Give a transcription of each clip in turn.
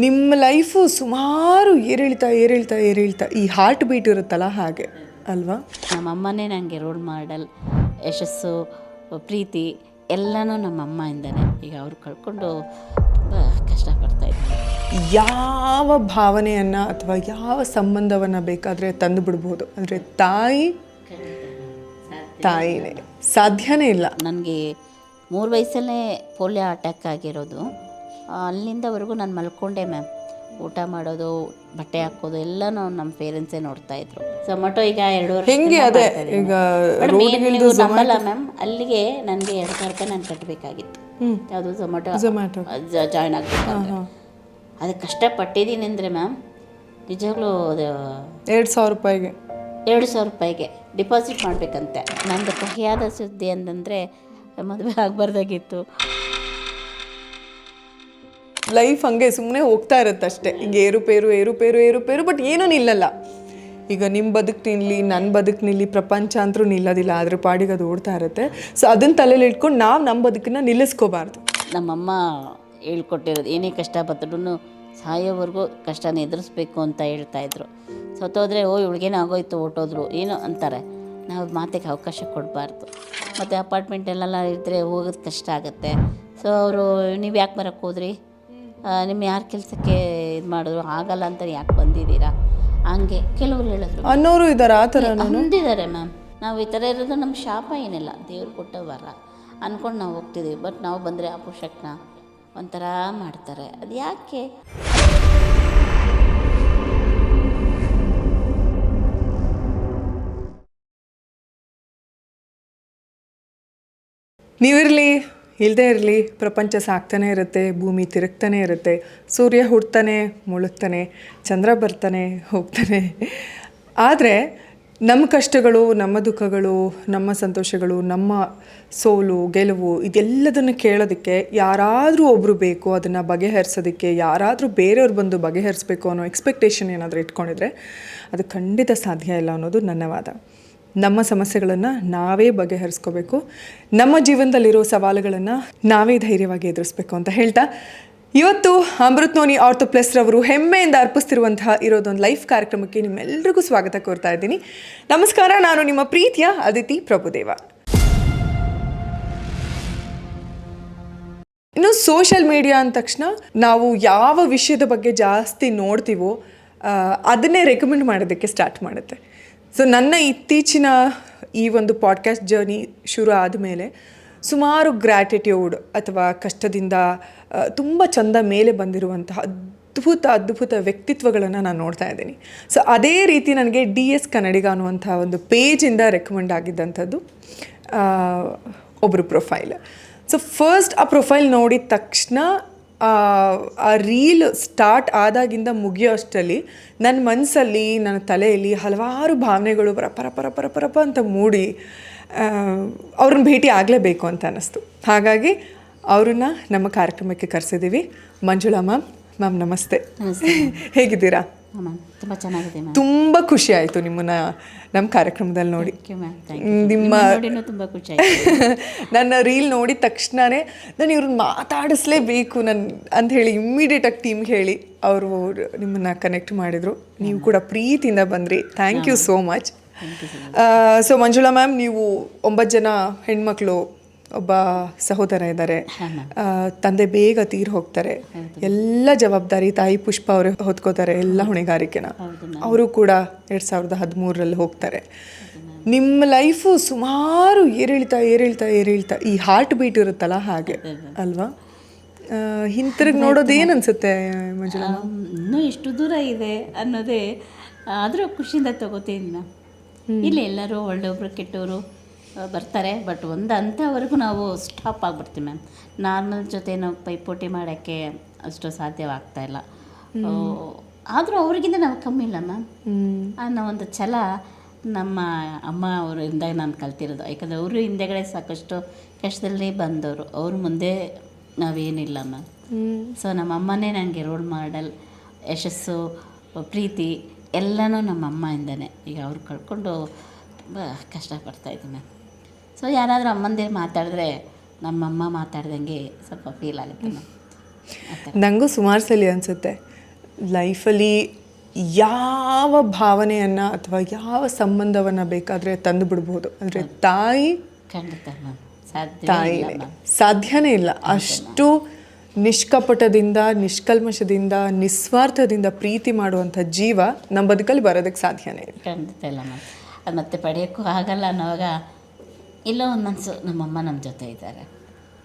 ನಿಮ್ಮ ಲೈಫು ಸುಮಾರು ಏರಿಳ್ತಾ ಈ ಹಾರ್ಟ್ ಬೀಟ್ ಇರುತ್ತಲ್ಲ ಹಾಗೆ ಅಲ್ವಾ? ನಮ್ಮಮ್ಮನೇ ನನಗೆ ರೋಲ್ ಮಾಡೆಲ್. ಯಶಸ್ಸು, ಪ್ರೀತಿ ಎಲ್ಲನೂ ನಮ್ಮಮ್ಮಯಿಂದನೇ. ಈಗ ಅವ್ರು ಕಳ್ಕೊಂಡು ತುಂಬ ಕಷ್ಟಪಡ್ತಾಯಿದ್ದೀನಿ. ಯಾವ ಭಾವನೆಯನ್ನು ಅಥವಾ ಯಾವ ಸಂಬಂಧವನ್ನು ಬೇಕಾದರೆ ತಂದು ಬಿಡ್ಬೋದು, ಅಂದರೆ ತಾಯಿನೇ ಸಾಧ್ಯನೇ ಇಲ್ಲ. ನನಗೆ 3 ವಯಸ್ಸಲ್ಲೇ ಪೋಲಿಯೋ ಅಟ್ಯಾಕ್ ಆಗಿರೋದು. ಅಲ್ಲಿಂದವರೆಗೂ ನಾನು ಮಲ್ಕೊಂಡೆ ಮ್ಯಾಮ್. ಊಟ ಮಾಡೋದು, ಬಟ್ಟೆ ಹಾಕೋದು ಎಲ್ಲನೂ ನಮ್ಮ ಪೇರೆಂಟ್ಸೇ ನೋಡ್ತಾಯಿದ್ರು. ಝೊಮ್ಯಾಟೊ ಈಗ 2 ವರ್ಷ ಹೆಂಗೆ ಅದೇ ಈಗ ನಂಬಲ್ಲ ಮ್ಯಾಮ್. ಅಲ್ಲಿಗೆ ನನಗೆ 2,000 ರೂಪಾಯಿ ನಾನು ಕಟ್ಟಬೇಕಾಗಿತ್ತು. ಯಾವುದು ಝೊಮ್ಯಾಟೊ ಜಾಯ್ನ್ ಆಗಬೇಕಂದ್ರೆ. ಅದಕ್ಕೆ ಕಷ್ಟಪಟ್ಟಿದ್ದೀನಿ ಅಂದರೆ ಮ್ಯಾಮ್, ನಿಜವಾಗ್ಲೂ ಅದು 2,000 ರೂಪಾಯಿಗೆ ಡಿಪಾಸಿಟ್ ಮಾಡಬೇಕಂತೆ. ನಂದು ಕಹಿಯಾದ ಸುದ್ದಿ ಅಂತಂದರೆ ಮದುವೆ ಆಗಬಾರ್ದಾಗಿತ್ತು. ಲೈಫ್ ಹಂಗೆ ಸುಮ್ಮನೆ ಹೋಗ್ತಾ ಇರುತ್ತೆ ಅಷ್ಟೇ. ಈಗ ಏರುಪೇರು ಬಟ್ ಏನೂ ನಿಲ್ಲಲ್ಲ. ಈಗ ನಿಮ್ಮ ಬದುಕು ನಿಲ್ಲಿ, ನನ್ನ ಬದುಕು ನಿಲ್ಲಿ, ಪ್ರಪಂಚ ಅಂತರೂ ನಿಲ್ಲೋದಿಲ್ಲ. ಅದ್ರ ಪಾಡಿಗೆ ಅದು ಓಡ್ತಾ ಇರುತ್ತೆ. ಸೊ ಅದನ್ನು ತಲೆಯಲ್ಲಿ ಇಟ್ಕೊಂಡು ನಾವು ನಮ್ಮ ಬದುಕನ್ನು ನಿಲ್ಲಿಸ್ಕೋಬಾರ್ದು. ನಮ್ಮಮ್ಮ ಹೇಳ್ಕೊಟ್ಟಿರೋದು, ಏನೇ ಕಷ್ಟ ಬಂದ್ರೂ ಸಾಯೋವರೆಗೂ ಕಷ್ಟನ ಎದುರಿಸ್ಬೇಕು ಅಂತ ಹೇಳ್ತಾಯಿದ್ರು. ಸತ್ತೋದ್ರೆ ಇವಳಿಗೇನೋ ಆಗೋಯ್ತು ಹೊರ್ಟೋದ್ರು ಏನೋ ಅಂತಾರೆ. ನಾವು ಮಾತಿಗೆ ಅವಕಾಶ ಕೊಡಬಾರ್ದು. ಮತ್ತು ಅಪಾರ್ಟ್ಮೆಂಟಲ್ಲೆಲ್ಲ ಇದ್ದರೆ ಹೋಗೋದು ಕಷ್ಟ ಆಗುತ್ತೆ. ಸೊ ಅವರು ನೀವು ಯಾಕೆ ಬರೋಕ್ಕೆ ಹೋದ್ರಿ, ನಿಮ್ಮ ಯಾರು ಕೆಲಸಕ್ಕೆ ಇದು ಮಾಡಿದ್ರು, ಆಗಲ್ಲ ಅಂತ ಯಾಕೆ ಬಂದಿದ್ದೀರಾ, ಹಂಗೆ ಕೆಲವರು ಹೇಳಿದ್ರು. ಅನ್ನೋರು ಇದ್ದಾರೆ, ಆ ಥರ ಅಂದಿದ್ದಾರೆ ಮ್ಯಾಮ್. ನಾವು ಈ ಥರ ಇರೋದು ನಮ್ಮ ಶಾಪ ಏನಿಲ್ಲ, ದೇವ್ರು ಕೊಟ್ಟ ವರ ಅಂದ್ಕೊಂಡು ನಾವು ಹೋಗ್ತಿದ್ದೀವಿ. ಬಟ್ ನಾವು ಬಂದರೆ ಅಪೋಷಕ್ನ ಒಂಥರ ಮಾಡ್ತಾರೆ. ಅದು ಯಾಕೆ? ನೀವಿರಲಿ ಇಲ್ಲದೇ ಇರಲಿ, ಪ್ರಪಂಚ ಸಾಕ್ತಾನೆ ಇರುತ್ತೆ, ಭೂಮಿ ತಿರುಗ್ತಾನೆ ಇರುತ್ತೆ, ಸೂರ್ಯ ಹುಡ್ತಾನೆ ಮುಳುಗ್ತಾನೆ, ಚಂದ್ರ ಬರ್ತಾನೆ ಹೋಗ್ತಾನೆ. ಆದರೆ ನಮ್ಮ ಕಷ್ಟಗಳು, ನಮ್ಮ ದುಃಖಗಳು, ನಮ್ಮ ಸಂತೋಷಗಳು, ನಮ್ಮ ಸೋಲು ಗೆಲುವು ಇದೆಲ್ಲದನ್ನು ಕೇಳೋದಕ್ಕೆ ಯಾರಾದರೂ ಒಬ್ಬರು ಬೇಕು. ಅದನ್ನು ಬಗೆಹರಿಸೋದಕ್ಕೆ ಯಾರಾದರೂ ಬೇರೆಯವ್ರು ಬಂದು ಬಗೆಹರಿಸ್ಬೇಕು ಅನ್ನೋ ಎಕ್ಸ್ಪೆಕ್ಟೇಷನ್ ಏನಾದರೂ ಇಟ್ಕೊಂಡಿದ್ರೆ ಅದು ಖಂಡಿತ ಸಾಧ್ಯ ಇಲ್ಲ ಅನ್ನೋದು ನನ್ನ ವಾದ. ನಮ್ಮ ಸಮಸ್ಯೆಗಳನ್ನು ನಾವೇ ಬಗೆಹರಿಸ್ಕೋಬೇಕು. ನಮ್ಮ ಜೀವನದಲ್ಲಿರೋ ಸವಾಲುಗಳನ್ನು ನಾವೇ ಧೈರ್ಯವಾಗಿ ಎದುರಿಸ್ಬೇಕು ಅಂತ ಹೇಳ್ತಾ, ಇವತ್ತು ಅಮೃತ್ ನೋನಿ ಆರ್ಥೋ+ ರವರು ಹೆಮ್ಮೆಯಿಂದ ಅರ್ಪಿಸ್ತಿರುವಂತಹ ಇರೋದೊಂದು ಲೈಫ್ ಕಾರ್ಯಕ್ರಮಕ್ಕೆ ನಿಮ್ಮೆಲ್ಲರಿಗೂ ಸ್ವಾಗತ ಕೋರ್ತಾ ಇದ್ದೀನಿ. ನಮಸ್ಕಾರ, ನಾನು ನಿಮ್ಮ ಪ್ರೀತಿಯ ಅದಿತಿ ಪ್ರಭುದೇವ. ಇನ್ನು ಸೋಷಿಯಲ್ ಮೀಡಿಯಾ ಅಂದ ತಕ್ಷಣ ನಾವು ಯಾವ ವಿಷಯದ ಬಗ್ಗೆ ಜಾಸ್ತಿ ನೋಡ್ತೀವೋ ಅದನ್ನೇ ರೆಕಮೆಂಡ್ ಮಾಡೋದಕ್ಕೆ ಸ್ಟಾರ್ಟ್ ಮಾಡುತ್ತೆ. ಸೊ ನನ್ನ ಇತ್ತೀಚಿನ ಈ ಒಂದು ಪಾಡ್ಕಾಸ್ಟ್ ಜರ್ನಿ ಶುರು ಆದಮೇಲೆ ಸುಮಾರು ಗ್ರ್ಯಾಟಿಟ್ಯೂಡ್ ಅಥವಾ ಕಷ್ಟದಿಂದ ತುಂಬ ಚಂದ ಮೇಲೆ ಬಂದಿರುವಂತಹ ಅದ್ಭುತ ವ್ಯಕ್ತಿತ್ವಗಳನ್ನು ನಾನು ನೋಡ್ತಾ ಇದ್ದೀನಿ. ಸೊ ಅದೇ ರೀತಿ ನನಗೆ DS ಕನ್ನಡಿಗ ಅನ್ನುವಂಥ ಒಂದು ಪೇಜಿಂದ ರೆಕಮೆಂಡ್ ಆಗಿದ್ದಂಥದ್ದು ಒಬ್ಬರು ಪ್ರೊಫೈಲ್. ಸೊ ಫಸ್ಟ್ ಆ ಪ್ರೊಫೈಲ್ ನೋಡಿದ ತಕ್ಷಣ ಆ ರೀಲ್ ಸ್ಟಾರ್ಟ್ ಆದಾಗಿಂದ ಮುಗಿಯೋ ಅಷ್ಟರಲ್ಲಿ ನನ್ನ ಮನಸ್ಸಲ್ಲಿ, ನನ್ನ ತಲೆಯಲ್ಲಿ ಹಲವಾರು ಭಾವನೆಗಳು ಪರಪ ಅಂತ ಮೂಡಿ ಅವ್ರನ್ನ ಭೇಟಿ ಆಗಲೇಬೇಕು ಅಂತ ಅನ್ನಿಸ್ತು. ಹಾಗಾಗಿ ಅವ್ರನ್ನ ನಮ್ಮ ಕಾರ್ಯಕ್ರಮಕ್ಕೆ ಕರೆಸಿದ್ದೀವಿ. ಮಂಜುಳಾ ಮ್ಯಾಮ್ ನಮಸ್ತೆ. ಹೇಗಿದ್ದೀರಾ? ತುಂಬ ಚೆನ್ನಾಗಿದೆ ಮ್ಯಾಮ್. ತುಂಬ ಖುಷಿ ಆಯಿತು ನಿಮ್ಮನ್ನು ನಮ್ಮ ಕಾರ್ಯಕ್ರಮದಲ್ಲಿ ನೋಡಿ. ನಿಮ್ಮ ತುಂಬ ಖುಷಿ ಆಯಿತು. ನನ್ನ ರೀಲ್ ನೋಡಿದ ತಕ್ಷಣವೇ ನಾನು ಇವ್ರನ್ನ ಮಾತಾಡಿಸ್ಲೇಬೇಕು ಅಂಥೇಳಿ ಇಮ್ಮಿಡಿಯೇಟಾಗಿ ಟೀಮ್ಗೆ ಹೇಳಿ ಅವರು ನಿಮ್ಮನ್ನು ಕನೆಕ್ಟ್ ಮಾಡಿದರು. ನೀವು ಕೂಡ ಪ್ರೀತಿಯಿಂದ ಬಂದ್ರಿ. Thank you so much. So Manjula ma'am, ನೀವು 9 ಜನ ಹೆಣ್ಮಕ್ಳು, ಒಬ್ಬ ಸಹೋದರ ಇದ್ದಾರೆ, ತಂದೆ ಬೇಗ ತೀರ್ ಹೋಗ್ತಾರೆ, ಎಲ್ಲ ಜವಾಬ್ದಾರಿ ತಾಯಿ ಪುಷ್ಪ ಅವರೇ ಹೊತ್ಕೋತಾರೆ ಎಲ್ಲ ಹೊಣೆಗಾರಿಕೆನ. ಅವರು ಕೂಡ 2013ರಲ್ಲಿ ಹೋಗ್ತಾರೆ. ನಿಮ್ಮ ಲೈಫು ಸುಮಾರು ಏರಿಳ್ತಾ ಈ ಹಾರ್ಟ್ ಬೀಟ್ ಇರುತ್ತಲ್ಲ ಹಾಗೆ ಅಲ್ವಾ? ಹಿಂತಿರುಗಿ ನೋಡೋದು ಏನು ಅನಿಸುತ್ತೆ ಮಂಜುಳಾ? ಇನ್ನೂ ಇಷ್ಟು ದೂರ ಇದೆ ಅನ್ನೋದೇ, ಆದರೂ ಖುಷಿಯಿಂದ ತಗೋತೀನಿ ನಾವು. ಇಲ್ಲಿ ಎಲ್ಲರೂ ಒಳ್ಳೆಯೊಬ್ರು ಕೆಟ್ಟವರು ಬರ್ತಾರೆ. ಬಟ್ ಒಂದು ಹಂತವರೆಗೂ ನಾವು ಸ್ಟಾಪ್ ಆಗಿಬಿಡ್ತೀವಿ ಮ್ಯಾಮ್. ನಾರ್ಮಲ್ ಜೊತೆ ನಾವು ಪೈಪೋಟಿ ಮಾಡೋಕ್ಕೆ ಅಷ್ಟು ಸಾಧ್ಯವಾಗ್ತಾಯಿಲ್ಲ. ಆದರೂ ಅವ್ರಿಗಿಂತ ನಾವು ಕಮ್ಮಿ ಇಲ್ಲ ಮ್ಯಾಮ್ ಅನ್ನೋ ಒಂದು ಛಲ ನಮ್ಮ ಅಮ್ಮ ಅವರಿಂದ ನಾನು ಕಲ್ತಿರೋದು. ಯಾಕಂದರೆ ಅವರು ಹಿಂದೆಗಡೆ ಸಾಕಷ್ಟು ಕಷ್ಟದಲ್ಲಿ ಬಂದವರು, ಅವ್ರ ಮುಂದೆ ನಾವೇನಿಲ್ಲ ಮ್ಯಾಮ್. ಸೊ ನಮ್ಮ ಅಮ್ಮನೇ ನನಗೆ ರೋಲ್ ಮಾಡೆಲ್. ಯಶಸ್ಸು, ಪ್ರೀತಿ ಎಲ್ಲನೂ ನಮ್ಮ ಅಮ್ಮಯಿಂದನೇ. ಈಗ ಅವ್ರು ಕಳ್ಕೊಂಡು ತುಂಬ ಕಷ್ಟಪಡ್ತಾಯಿದ್ದೀನಿ ಮ್ಯಾಮ್. ಸೊ ಯಾರಾದರೂ ಅಮ್ಮಂದಿರು ಮಾತಾಡಿದ್ರೆ ನಮ್ಮಮ್ಮ ಮಾತಾಡ್ದಂಗೆ ಸ್ವಲ್ಪ ಫೀಲ್ ಆಗುತ್ತೆ ಮ್ಯಾಮ್. ನನಗೂ ಸುಮಾರು ಸಲ ಅನಿಸುತ್ತೆ ಲೈಫಲ್ಲಿ ಯಾವ ಭಾವನೆಯನ್ನು ಅಥವಾ ಯಾವ ಸಂಬಂಧವನ್ನು ಬೇಕಾದರೆ ತಂದು ಬಿಡ್ಬೋದು, ಅಂದರೆ ತಾಯಿ ಖಂಡಿತ ಮ್ಯಾಮ್, ತಾಯಿನೇ, ಸಾಧ್ಯನೇ ಇಲ್ಲ. ಅಷ್ಟು ನಿಷ್ಕಪಟದಿಂದ, ನಿಷ್ಕಲ್ಮಶದಿಂದ, ನಿಸ್ವಾರ್ಥದಿಂದ ಪ್ರೀತಿ ಮಾಡುವಂಥ ಜೀವ ನಮ್ಮ ಬದುಕಲ್ಲಿ ಬರೋದಕ್ಕೆ ಸಾಧ್ಯನೇ ಇಲ್ಲ. ಖಂಡಿತ ಇಲ್ಲ ಮ್ಯಾಮ್. ಅದು ಮತ್ತೆ ಪಡೆಯೋಕ್ಕೂ ಆಗಲ್ಲ ಅನ್ನೋವಾಗ ಇಲ್ಲೋ ಒಂದು ಮನಸ್ಸು ನಮ್ಮಮ್ಮ ನಮ್ಮ ಜೊತೆ ಇದ್ದಾರೆ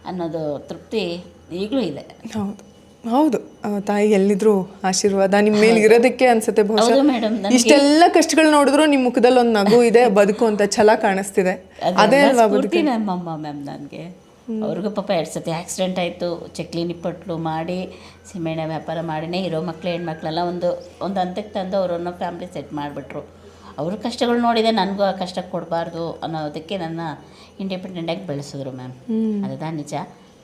ಅನ್ನೋದು ತೃಪ್ತಿ ಈಗಲೂ ಇದೆ. ಹೌದು ಹೌದು, ತಾಯಿ ಎಲ್ಲಿದ್ರು ಆಶೀರ್ವಾದ ನಿಮ್ಮ ಮೇಲೆ ಇರೋದಕ್ಕೆ ಅನ್ಸುತ್ತೆ. ಬಹುಶಃ ಇಷ್ಟೆಲ್ಲ ಕಷ್ಟಗಳು ನೋಡಿದ್ರು ನಿಮ್ಮ ಮುಖದಲ್ಲಿ ಒಂದು ನಗು ಇದೆ, ಬದುಕು ಅಂತ ಛಲ ಕಾಣಿಸ್ತಿದೆ. ಅದೇ ಅಲ್ವಾ ಬದುಕು. ನಮ್ಮಮ್ಮ ಮ್ಯಾಮ್ ನನಗೆ ಅವ್ರಿಗೂ ಪಾಪ 2 ಸತಿ ಆಕ್ಸಿಡೆಂಟ್ ಆಯಿತು. ಚಕ್ಲಿ ನಿಪ್ಪಟ್ಲು ಮಾಡಿ ಸಿಮೆಣ್ಣೆ ವ್ಯಾಪಾರ ಮಾಡಿನೇ ಇರೋ ಮಕ್ಕಳು ಹೆಣ್ಮಕ್ಳೆಲ್ಲ ಒಂದು ಹಂತಕ್ಕೆ ತಂದು ಅವರನ್ನು ಫ್ಯಾಮ್ಲಿ ಸೆಟ್ ಮಾಡಿಬಿಟ್ರು. ಅವ್ರ ಕಷ್ಟಗಳು ನೋಡಿದೆ, ನನಗೂ ಆ ಕಷ್ಟ ಕೊಡಬಾರ್ದು ಅನ್ನೋದಕ್ಕೆ ನನ್ನ ಇಂಡಿಪೆಂಡೆಂಟಾಗಿ ಬೆಳೆಸಿದ್ರು ಮ್ಯಾಮ್. ಅದಾ ನಿಜ.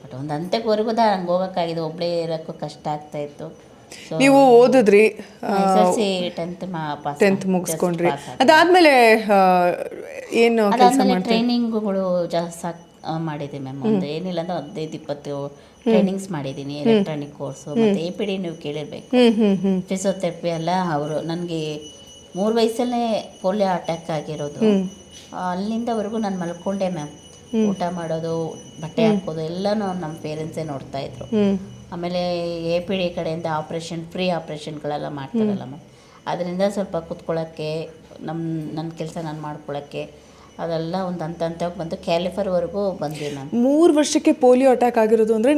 ಬಟ್ ಒಂದು ಹಂತಕ್ಕೆವರೆಗೂ ಹಂಗೆ ಹೋಗೋಕ್ಕಾಗಿದೆ, ಒಬ್ಬಳೇ ಇರೋಕ್ಕೂ ಕಷ್ಟ ಆಗ್ತಾಯಿತ್ತು. ನೀವು ಓದಿದ್ರಿ, ಟೆಂತ್ ಮುಗಿಸ್ಕೊಂಡ್ರಿ, ಅದಾದಮೇಲೆ ಏನು ಅದಾದಮೇಲೆ ಟ್ರೈನಿಂಗ್ಗಳು ಜಾಸ್ತಿ ಮಾಡಿದೆ ಮ್ಯಾಮ್. ಒಂದು ಏನಿಲ್ಲ ಅಂದ್ರೆ 15-20 ಟ್ರೈನಿಂಗ್ಸ್ ಮಾಡಿದ್ದೀನಿ. ಎಲೆಕ್ಟ್ರಾನಿಕ್ ಕೋರ್ಸು ಮತ್ತು APD ನೀವು ಕೇಳಿರಬೇಕು, ಫಿಸಿಯೋಥೆರಪಿ ಎಲ್ಲ. ಅವರು ನನಗೆ 3 ವಯಸ್ಸಲ್ಲೇ ಪೋಲಿಯೋ ಅಟ್ಯಾಕ್ ಆಗಿರೋದು. ಅಲ್ಲಿಂದವರೆಗೂ ನಾನು ಮಲ್ಕೊಂಡೆ ಮ್ಯಾಮ್. ಊಟ ಮಾಡೋದು, ಬಟ್ಟೆ ಹಾಕೋದು ಎಲ್ಲನೂ ನಮ್ಮ ಪೇರೆಂಟ್ಸೇ ನೋಡ್ತಾಯಿದ್ರು. ಆಮೇಲೆ APD ಕಡೆಯಿಂದ ಫ್ರೀ ಆಪ್ರೇಷನ್ಗಳೆಲ್ಲ ಮಾಡ್ತಾರಲ್ಲ ಮ್ಯಾಮ್, ಅದರಿಂದ ಸ್ವಲ್ಪ ಕೂತ್ಕೊಳ್ಳೋಕ್ಕೆ ನನ್ನ ಕೆಲಸ ನಾನು ಮಾಡ್ಕೊಳ್ಳೋಕ್ಕೆ ಅದೆಲ್ಲ ಒಂದು ಹಂತಕ್ಕೆ ಬಂದು ಕ್ಯಾಲಿಫರ್ವರೆಗೂ ಬಂದ್ವಿ ಮ್ಯಾಮ್. 3 ವರ್ಷಕ್ಕೆ ಪೋಲಿಯೋ ಅಟ್ಯಾಕ್ ಆಗಿರೋದು ಅಂದರೆ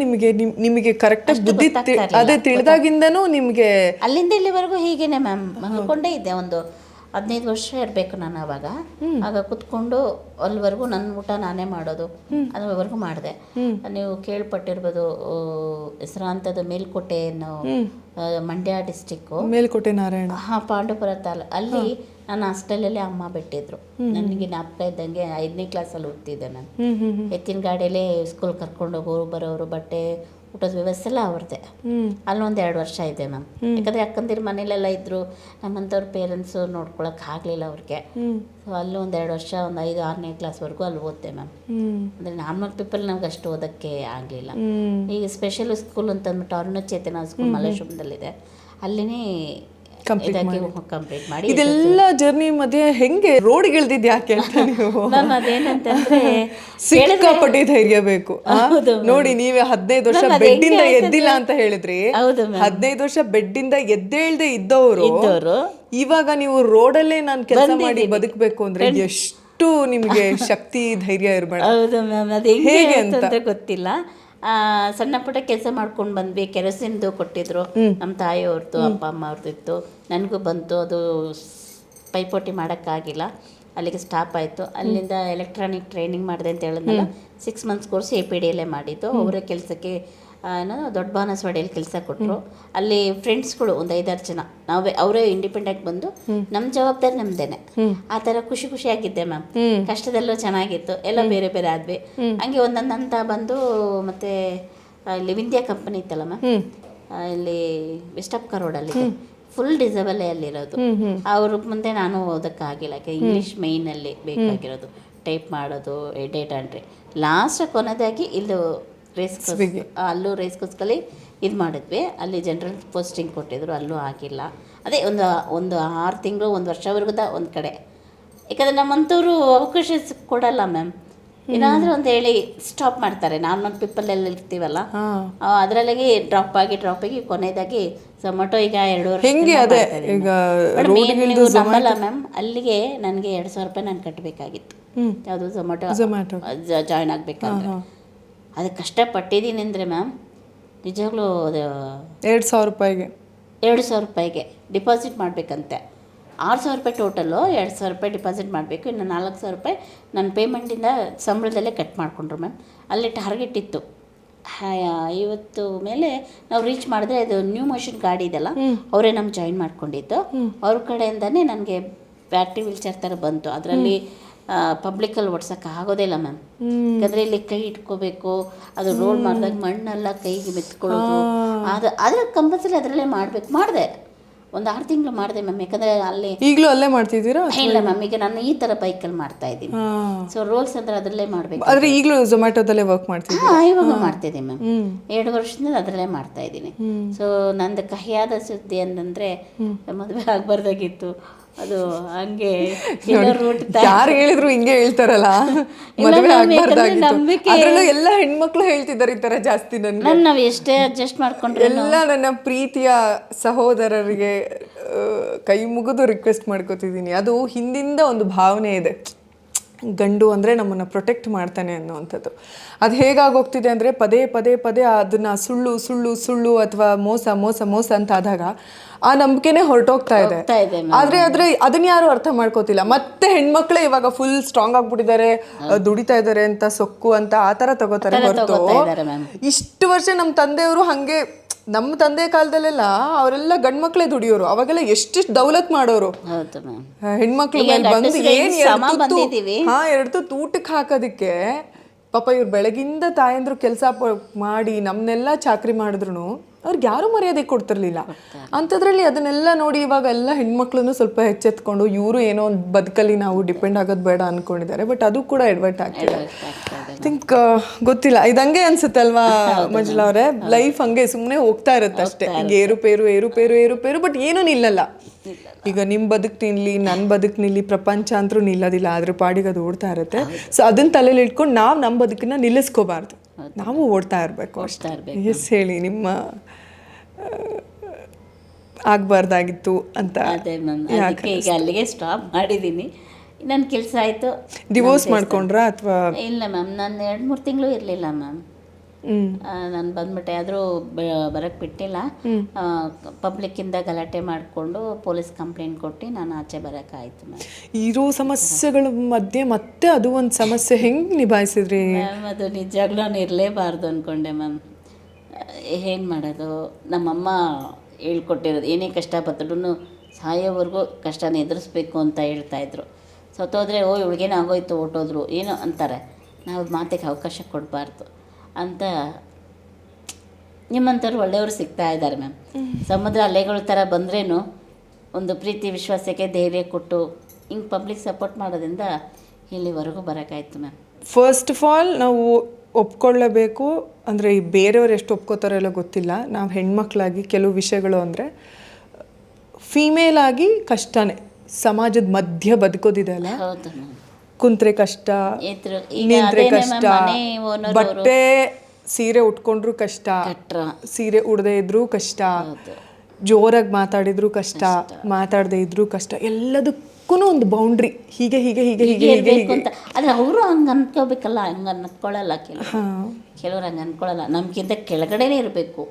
ನಿಮಗೆ ಕರೆಕ್ಟಾಗಿ ಬುದ್ಧಿ ಅದೇ ತಿಳಿದಾಗಿಂದನೂ ನಿಮಗೆ? ಅಲ್ಲಿಂದ ಇಲ್ಲಿವರೆಗೂ ಹೀಗೇನೆ ಮ್ಯಾಮ್, ಮಲ್ಕೊಂಡೇ ಇದ್ದೆ. ಒಂದು 15 ವರ್ಷ ಇರಬೇಕು ನಾನು ಆವಾಗ. ಆಗ ಕುತ್ಕೊಂಡು ಅಲ್ಲಿವರೆಗೂ ನನ್ನ ಊಟ ನಾನೇ ಮಾಡೋದು, ಅಲ್ಲಿವರೆಗೂ ಮಾಡಿದೆ. ನೀವು ಕೇಳ್ಪಟ್ಟಿರ್ಬೋದು, ಹೆಸರಾಂತದ ಮೇಲ್ಕೋಟೆ ಅನ್ನೋ ಮಂಡ್ಯ ಡಿಸ್ಟಿಕ್ಕು, ಮೇಲ್ಕೋಟೆ ನಾರಾಯಣ, ಪಾಂಡವಪುರ ಅಲ್ಲಿ ನಾನು ಹಾಸ್ಟೆಲಲ್ಲಿ ಅಮ್ಮ ಬಿಟ್ಟಿದ್ರು. ನನಗೆ ಜ್ಞಾಪಕ ಇದ್ದಂಗೆ 5ನೇ ಕ್ಲಾಸಲ್ಲಿ ಓದ್ತಿದ್ದೆ ನಾನು. ಎತ್ತಿನ ಗಾಡಿಯಲ್ಲೇ ಸ್ಕೂಲ್ ಕರ್ಕೊಂಡು ಹೋಗೋರು ಬರೋರು, ಬಟ್ಟೆ ಊಟದ ವ್ಯವಸ್ಥೆ ಎಲ್ಲ ಅವ್ರದ್ದೇ. ಅಲ್ಲೊಂದು 2 ವರ್ಷ ಇದೆ ಮ್ಯಾಮ್. ಯಾಕಂದರೆ ಅಕ್ಕಂದಿರು ಮನೇಲೆಲ್ಲ ಇದ್ದರು, ನಮ್ಮಂಥವ್ರ ಪೇರೆಂಟ್ಸು ನೋಡ್ಕೊಳಕ್ಕೆ ಆಗಲಿಲ್ಲ ಅವ್ರಿಗೆ. ಸೊ ಅಲ್ಲೂ ಒಂದು 2 ವರ್ಷ, ಒಂದು 5-6ನೇ ಕ್ಲಾಸ್ವರೆಗೂ ಅಲ್ಲಿ ಓದ್ದೆ ಮ್ಯಾಮ್. ಅಂದರೆ ನಾರ್ಮಲ್ ಪೀಪಲ್ ನಮ್ಗೆ ಅಷ್ಟು ಓದೋಕ್ಕೆ ಆಗಲಿಲ್ಲ. ಈಗ ಸ್ಪೆಷಲ್ ಸ್ಕೂಲ್ ಅಂತ ಅಂದ್ಬಿಟ್ಟು ಅರುಣಚೇತನ ಸ್ಕೂಲ್ ಮಲ್ಲೇಶ್ವರದಲ್ಲಿದೆ, ಅಲ್ಲಿನೇ ಕಂಪ್ಲೀಟ್ ಮಾಡಿ. ಇದೆಲ್ಲ ಜರ್ನಿ ಮಧ್ಯೆ ಹೆಂಗೆ ರೋಡ್ಗೆ ಇಳ್ದಿದ್ದು ಯಾಕೆ ಅಂತ ನೀವು? ಮ್ಯಾಮ್ ಅದೇನಂತಂದ್ರೆ ಸಿಕ್ಕಾಪಟ್ಟೆ ಧೈರ್ಯ ಬೇಕು. ನೋಡಿ, ನೀವೇ 15 ವರ್ಷ ಬೆಡ್ಡಿಂದ ಎದ್ದಿಲ್ಲ ಅಂತ ಹೇಳಿದ್ರಿ. 15 ವರ್ಷ ಬೆಡ್ಡಿಂದ ಎದ್ದೇಳ್ದೆ ಇದ್ದವರು ಇವಾಗ ನೀವು ರೋಡಲ್ಲೇ ನಾನು ಕೆಲಸ ಮಾಡಿ ಬದುಕಬೇಕು ಅಂದ್ರೆ ಎಷ್ಟು ನಿಮಗೆ ಶಕ್ತಿ ಧೈರ್ಯ ಇರಬೇಡ. ಹೌದು ಮ್ಯಾಮ್, ಅದು ಹೇಗೆ ಅಂತ ಗೊತ್ತಿಲ್ಲ. ಸಣ್ಣ ಪುಟ್ಟ ಕೆಲಸ ಮಾಡ್ಕೊಂಡು ಬಂದ್ವಿ. ಕೆರೋಸಿನ್ದು ಕೊಟ್ಟಿದ್ರು, ನಮ್ಮ ತಾಯಿಯವ್ರದ್ದು ಅಪ್ಪ ಅಮ್ಮ ಅವ್ರದ್ದು ಇತ್ತು, ನನಗೂ ಬಂತು. ಅದು ಪೈಪೋಟಿ ಮಾಡೋಕ್ಕಾಗಿಲ್ಲ, ಅಲ್ಲಿಗೆ ಸ್ಟಾಪ್ ಆಯಿತು. ಅಲ್ಲಿಂದ ಎಲೆಕ್ಟ್ರಾನಿಕ್ ಟ್ರೈನಿಂಗ್ ಮಾಡಿದೆ ಅಂತ ಹೇಳಿದ್ನಲ್ಲ, 6 ಮಂತ್ಸ್ ಕೋರ್ಸ್ APDಯಲ್ಲೇ ಮಾಡಿದ್ದು. ಅವರೇ ಕೆಲಸಕ್ಕೆ ದೊಡ್ಡ ಬಾನಸವಾಡಿಯಲ್ಲಿ ಕೆಲಸ ಕೊಟ್ಟರು. ಅಲ್ಲಿ ಫ್ರೆಂಡ್ಸ್ಗಳು ಒಂದು 5-6 ಜನ, ಅವರೇ ಇಂಡಿಪೆಂಡೆಂಟ್ ಬಂದು ನಮ್ಮ ಜವಾಬ್ದಾರಿ ನಮ್ದೇನೆ. ಆ ಥರ ಖುಷಿಯಾಗಿದ್ದೆ ಮ್ಯಾಮ್. ಕಷ್ಟದಲ್ಲೂ ಚೆನ್ನಾಗಿತ್ತು, ಎಲ್ಲ ಬೇರೆ ಬೇರೆ ಆದ್ವಿ. ಹಂಗೆ ಒಂದೊಂದು ಅಂತ ಬಂದು ಮತ್ತೆ ಇಲ್ಲಿ ವಿಂಧ್ಯ ಕಂಪನಿ ಇತ್ತಲ್ಲ ಮ್ಯಾಮ್, ಇಲ್ಲಿ ವೆಸ್ಟಪ್ಕ ರೋಡಲ್ಲಿ ಫುಲ್ ಡಿಸೇಬಲೇ ಅಲ್ಲಿರೋದು. ಅವ್ರ ಮುಂದೆ ನಾನು ಓದೋಕ್ಕಾಗಿಲ್ಲ, ಯಾಕೆ ಇಂಗ್ಲೀಷ್ ಮೇಯ್ನಲ್ಲಿ ಬೇಕಾಗಿರೋದು, ಟೈಪ್ ಮಾಡೋದು, ಡೇಟಾ ಎಂಟ್ರಿ. ಲಾಸ್ಟ್ ಕೊನೆಯದಾಗಿ ಇಲ್ಲಿ ಅಲ್ಲೂ ರೇಸ್ಕೋಸ್ಕಲ್ಲಿ ಇದು ಮಾಡಿದ್ವಿ. ಅಲ್ಲಿ ಜನರಲ್ ಪೋಸ್ಟಿಂಗ್ ಕೊಟ್ಟಿದ್ರು, ಅಲ್ಲೂ ಆಗಿಲ್ಲ. ಅದೇ ಒಂದು 6 ತಿಂಗಳು 1 ವರ್ಷವರೆಗೂ ಒಂದು ಕಡೆ. ಯಾಕಂದರೆ ನಮ್ಮಂಥವ್ರು ಅವಕಾಶ ಕೊಡಲ್ಲ ಮ್ಯಾಮ್. ಏನಾದರೂ ಒಂದು ಹೇಳಿ ಸ್ಟಾಪ್ ಮಾಡ್ತಾರೆ. ನಾರ್ಮಲ್ ಪೀಪಲ್ ಇರ್ತೀವಲ್ಲ, ಅದರಲ್ಲಾಗಿ ಡ್ರಾಪ್ ಆಗಿ ಕೊನೆಯದಾಗಿ ಝೊಮ್ಯಾಟೊ ಈಗ 2 ವರ್ಷ ನಂಬಲ್ಲ ಮ್ಯಾಮ್. ಅಲ್ಲಿಗೆ ನನಗೆ 2,000 ರೂಪಾಯಿ ನಾನು ಕಟ್ಟಬೇಕಾಗಿತ್ತು. ಯಾವುದು ಝೊಮ್ಯಾಟೊ ಜಾಯ್ನ್ ಆಗಬೇಕಂದ್ರೆ. ಅದಕ್ಕೆ ಕಷ್ಟಪಟ್ಟಿದ್ದೀನಿ ಅಂದರೆ ಮ್ಯಾಮ್, ನಿಜವಾಗ್ಲೂ ಅದು 2,000 ರೂಪಾಯಿಗೆ ಡಿಪಾಸಿಟ್ ಮಾಡಬೇಕಂತೆ. 6,000 ರೂಪಾಯಿ ಟೋಟಲ್ಲು, 2,000 ರೂಪಾಯಿ ಡಿಪಾಸಿಟ್ ಮಾಡಬೇಕು. ಇನ್ನು 4,000 ರೂಪಾಯಿ ನನ್ನ ಪೇಮೆಂಟಿಂದ ಸಂಬಳದಲ್ಲೇ ಕಟ್ ಮಾಡಿಕೊಂಡ್ರು ಮ್ಯಾಮ್. ಅಲ್ಲಿ ಟಾರ್ಗೆಟ್ ಇತ್ತು 50 ಮೇಲೆ ನಾವು ರೀಚ್ ಮಾಡಿದ್ರೆ, ಅದು ನ್ಯೂ ಮೋಷನ್ ಗಾಡಿ ಇದೆಲ್ಲ ಅವರೇ ನಮ್ಗೆ ಜಾಯಿನ್ ಮಾಡ್ಕೊಂಡಿದ್ದು. ಅವ್ರ ಕಡೆಯಿಂದನೇ ನನಗೆ ಬ್ಯಾಟ್ರಿ ವೀಲ್ಚೇರ್ ಥರ ಬಂತು. ಅದರಲ್ಲಿ ಪಬ್ಲಿಕಲ್ಲಿ ಓಡ್ಸೋಕ್ಕೆ ಆಗೋದಿಲ್ಲ ಮ್ಯಾಮ್. ಯಾಕಂದರೆ ಇಲ್ಲಿ ಕೈ ಇಟ್ಕೋಬೇಕು, ಅದು ರೋಡ್ ಮಾಡಿದಾಗ ಮಣ್ಣೆಲ್ಲ ಕೈಗೆ ಮೆತ್ಕೊಳ್ಳೋದು, ಆದರೆ ಕಂಪಲ್ಸರಿ ಅದರಲ್ಲೇ ಮಾಡಿದೆ. ಒಂದು 6 ತಿಂಗಳು ಮಾಡಿದೆ ಮ್ಯಾಮ್. ಯಾಕಂದರೆ ಅಲ್ಲಿ ಈಗಲೂ ಅಲ್ಲೇ ಮಾಡ್ತಿದ್ದೀರಾ? ಇಲ್ಲ ಮ್ಯಾಮ್, ಈಗ ನಾನು ಈ ಥರ ಬೈಕಲ್ಲಿ ಮಾಡ್ತಾ ಇದ್ದೀನಿ. ಸೊ ರೋಲ್ಸ್ ಅಂದರೆ ಅದರಲ್ಲೇ ಮಾಡಬೇಕು. ಆದರೆ ಈಗಲೂ ಝೊಮ್ಯಾಟೊದಲ್ಲೇ ವರ್ಕ್ ಮಾಡ್ತಿದ್ದೀರಾ? ಹಾಂ, ಇವಾಗ ಮಾಡ್ತಿದ್ದೀನಿ ಮ್ಯಾಮ್. 2 ವರ್ಷದಿಂದ ಅದರಲ್ಲೇ ಮಾಡ್ತಾ ಇದ್ದೀನಿ. ಸೊ ನಂದು ಕಹಿಯಾದ ಸುದ್ದಿ ಅಂತಂದರೆ ಮದುವೆ ಆಗಬಾರ್ದಾಗಿತ್ತು. ಅದು ಹಂಗೆ ಯಾರು ಹೇಳಿದ್ರು ಹಿಂಗೆ ಹೇಳ್ತಾರಲ್ಲ, ಮದುವೆ ಆಗ್ಬಾರ್ದಾಗಿತ್ತು. ಅದ್ರಲ್ಲೂ ಎಲ್ಲ ಹೆಣ್ಮಕ್ಳು ಹೇಳ್ತಿದ್ದಾರೆ ಈ ತರ ಜಾಸ್ತಿ. ನನ್ಗೆ ನಾವು ಎಷ್ಟೇ ಅಡ್ಜಸ್ಟ್ ಮಾಡ್ಕೊಂಡ್ರೆ ಎಲ್ಲ ನನ್ನ ಪ್ರೀತಿಯ ಸಹೋದರರಿಗೆ ಕೈ ಮುಗಿದು ರಿಕ್ವೆಸ್ಟ್ ಮಾಡ್ಕೋತಿದ್ದೀನಿ. ಅದು ಹಿಂದಿಂದ ಒಂದು ಭಾವನೆ ಇದೆ, ಗಂಡು ಅಂದರೆ ನಮ್ಮನ್ನು ಪ್ರೊಟೆಕ್ಟ್ ಮಾಡ್ತಾನೆ ಅನ್ನೋವಂಥದ್ದು. ಅದು ಹೇಗಾಗೋಗ್ತಿದೆ ಅಂದರೆ ಪದೇ ಪದೇ ಪದೇ ಅದನ್ನು ಸುಳ್ಳು ಸುಳ್ಳು ಸುಳ್ಳು ಅಥವಾ ಮೋಸ ಮೋಸ ಮೋಸ ಅಂತ ಆದಾಗ ಆ ನಂಬಿಕೆನೇ ಹೊರಟೋಗ್ತಾ ಇದೆ. ಆದರೆ ಅದನ್ನ ಯಾರು ಅರ್ಥ ಮಾಡ್ಕೋತಿಲ್ಲ. ಮತ್ತೆ ಹೆಣ್ಮಕ್ಳೇ ಇವಾಗ ಫುಲ್ ಸ್ಟ್ರಾಂಗ್ ಆಗ್ಬಿಟ್ಟಿದ್ದಾರೆ, ದುಡಿತಾ ಇದ್ದಾರೆ ಅಂತ ಸೊಕ್ಕು ಅಂತ ಆ ಥರ ತಗೋತಾರೆ ಹೊರತು ಇಷ್ಟು ವರ್ಷ ನಮ್ಮ ತಂದೆಯವರು ಹಾಗೆ, ನಮ್ಮ ತಂದೆ ಕಾಲದಲ್ಲೆಲ್ಲ ಅವರೆಲ್ಲ ಗಂಡು ಮಕ್ಕಳೇ ದುಡಿಯೋರು. ಅವಾಗೆಲ್ಲ ಎಷ್ಟೆಷ್ಟು ದೌಲತ್ ಮಾಡೋರು. ಹೆಣ್ಮಕ್ಳ ಮೇಲೆ ಬಂದು ಏನು 2 ತುತ್ತು ಊಟಕ್ಕೆ ಹಾಕೋದಕ್ಕೆ ಪಾಪ ಇವ್ರು ಬೆಳಗಿಂದ ತಾಯಂದ್ರು ಕೆಲಸ ಮಾಡಿ ನಮ್ಮನ್ನೆಲ್ಲ ಚಾಕ್ರಿ ಮಾಡಿದ್ರು ಅವ್ರಿಗೆ ಯಾರೂ ಮರ್ಯಾದೆ ಕೊಡ್ತಿರ್ಲಿಲ್ಲ. ಅಂಥದ್ರಲ್ಲಿ ಅದನ್ನೆಲ್ಲ ನೋಡಿ ಇವಾಗ ಎಲ್ಲ ಹೆಣ್ಮಕ್ಳನ್ನು ಸ್ವಲ್ಪ ಎಚ್ಚೆತ್ಕೊಂಡು ಇವರು ಏನೋ ಒಂದು ಬದುಕಲ್ಲಿ ನಾವು ಡಿಪೆಂಡ್ ಆಗೋದು ಬೇಡ ಅಂದ್ಕೊಂಡಿದ್ದಾರೆ. ಬಟ್ ಅದು ಕೂಡ ಎಡ್ವರ್ಟ್ ಆಗ್ತಿದೆ. ಐ ಥಿಂಕ್ ಗೊತ್ತಿಲ್ಲ, ಇದಂಗೆ ಅನ್ಸುತ್ತೆ ಅಲ್ವಾ ಮಂಜುಳಾ ಅವರೇ? ಲೈಫ್ ಹಂಗೆ ಸುಮ್ಮನೆ ಹೋಗ್ತಾ ಇರುತ್ತೆ ಅಷ್ಟೇ, ಹಿಂಗೆ ಏರುಪೇರು ಏರುಪೇರು ಏರುಪೇರು. ಬಟ್ ಏನೂ ನಿಲ್ಲಲ್ಲ. ಈಗ ನಿಮ್ಮ ಬದುಕು ನಿಲ್ಲಿ, ನನ್ನ ಬದುಕು ನಿಲ್ಲಿ, ಪ್ರಪಂಚ ಅಂತೂ ನಿಲ್ಲೋದಿಲ್ಲ, ಅದ್ರ ಪಾಡಿಗೆ ಅದು ಓಡ್ತಾ ಇರುತ್ತೆ. ಸೊ ಅದನ್ನ ತಲೆಯಲ್ಲಿ ಇಟ್ಕೊಂಡು ನಾವು ನಮ್ಮ ಬದುಕನ್ನ ನಿಲ್ಲಿಸ್ಕೋಬಾರ್ದು, ನಾವು ಓಡ್ತಾ ಇರಬೇಕು ಅಷ್ಟೇ. ಎಸ್ ಹೇಳಿ, ನಿಮ್ಮ ಆಗಬಾರ್ದಾಗಿತ್ತು ಅಂತ. ಅದೇ ಮ್ಯಾಮ್, ಅದಕ್ಕೆ ಈಗ ಅಲ್ಲಿಗೆ ಸ್ಟಾಪ್ ಮಾಡಿದ್ದೀನಿ. ನನ್ನ ಕೆಲಸ ಆಯಿತು. ಡಿವೋರ್ಸ್ ಮಾಡ್ಕೊಂಡ್ರಾ ಅಥವಾ? ಇಲ್ಲ ಮ್ಯಾಮ್, ನಾನು 2-3 ತಿಂಗಳು ಇರಲಿಲ್ಲ ಮ್ಯಾಮ್. ನಾನು ಬಂದ್ಬಿಟ್ಟೆ. ಆದರೂ ಬರೋಕ್ಕೆ ಬಿಟ್ಟಿಲ್ಲ. ಪಬ್ಲಿಕ್ಕಿಂದ ಗಲಾಟೆ ಮಾಡಿಕೊಂಡು ಪೊಲೀಸ್ ಕಂಪ್ಲೇಂಟ್ ಕೊಟ್ಟು ನಾನು ಆಚೆ ಬರೋಕ್ಕಾಯ್ತು ಮ್ಯಾಮ್. ಇರೋ ಸಮಸ್ಯೆಗಳ ಮಧ್ಯೆ ಮತ್ತೆ ಅದು ಒಂದು ಸಮಸ್ಯೆ ಹೆಂಗೆ ನಿಭಾಯಿಸಿದ್ರಿ ಮ್ಯಾಮ್? ಅದು ನಿಜವಾಗ್ಲೂ ನಾನು ಇರಲೇಬಾರ್ದು ಅಂದ್ಕೊಂಡೆ ಮ್ಯಾಮ್. ಏನು ಮಾಡೋದು, ನಮ್ಮಮ್ಮ ಹೇಳ್ಕೊಟ್ಟಿರೋದು ಏನೇ ಕಷ್ಟ ಬರ್ತರೂ ಸಾಯೋವರೆಗೂ ಕಷ್ಟನ ಎದುರಿಸ್ಬೇಕು ಅಂತ ಹೇಳ್ತಾಯಿದ್ರು. ಸತ್ತೋದ್ರೆ ಇವಳಿಗೇನೋ ಆಗೋಯ್ತು ಹೊರ್ಟೋದ್ರು ಏನೋ ಅಂತಾರೆ, ನಾವು ಮಾತಿಗೆ ಅವಕಾಶ ಕೊಡಬಾರ್ದು ಅಂತ ನಿಮ್ಮಂಥವ್ರು ಒಳ್ಳೆಯವರು ಸಿಗ್ತಾ ಇದ್ದಾರೆ ಮ್ಯಾಮ್. ಸಮುದ್ರ ಅಲೆಗಳ ಥರ ಬಂದ್ರೇನು ಒಂದು ಪ್ರೀತಿ ವಿಶ್ವಾಸಕ್ಕೆ ಧೈರ್ಯ ಕೊಟ್ಟು ಹಿಂಗೆ ಪಬ್ಲಿಕ್ ಸಪೋರ್ಟ್ ಮಾಡೋದ್ರಿಂದ ಇಲ್ಲಿವರೆಗೂ ಬರೋಕ್ಕಾಯ್ತು ಮ್ಯಾಮ್. ಫಸ್ಟ್ ಆಫ್ ಆಲ್ ನಾವು ಒಪ್ಕೊಳ್ಳೇಬೇಕು. ಅಂದರೆ ಈ ಬೇರೆಯವ್ರು ಎಷ್ಟು ಒಪ್ಕೋತಾರೋ ಎಲ್ಲ ಗೊತ್ತಿಲ್ಲ. ನಾವು ಹೆಣ್ಮಕ್ಳಾಗಿ ಕೆಲವು ವಿಷಯಗಳು ಅಂದರೆ ಫೀಮೇಲ್ ಆಗಿ ಕಷ್ಟನೇ, ಸಮಾಜದ ಮಧ್ಯ ಬದುಕೋದಿದೆ ಅಲ್ಲ, ಹೌದು ಮ್ಯಾಮ್. ಕುಂತ್ರೆ ಕಷ್ಟ, ನಿಂತ್ರೆ ಕಷ್ಟ, ಬಟ್ಟೆ ಸೀರೆ ಉಟ್ಕೊಂಡ್ರು ಕಷ್ಟ, ಸೀರೆ ಉಡದೆ ಇದ್ರೂ ಕಷ್ಟ, ಜೋರಾಗಿ ಮಾತಾಡಿದ್ರು ಕಷ್ಟ, ಮಾತಾಡದೆ ಇದ್ರೂ ಕಷ್ಟ. ಎಲ್ಲದಕ್ಕೂ ಒಂದು ಬೌಂಡ್ರಿ, ಹೀಗೆ ಹೀಗೆ ಹೀಗೆ ಹೀಗೆ ಹೀಗೆ ಅಂತ. ಆದರೆ ಅವರು ಹಂಗೆ ಅನ್ಕೋಬೇಕಲ್ಲ, ಹಂಗೆ ಅನ್ಕೊಳ್ಳಲ್ಲ. ಕೆಲವ್ರು ಹಂಗೆ ಅನ್ಕೊಳ್ಳಲ್ಲ, ನಮಗಿಂತ ಕೆಳಗಡೆನೇ ಇರಬೇಕು.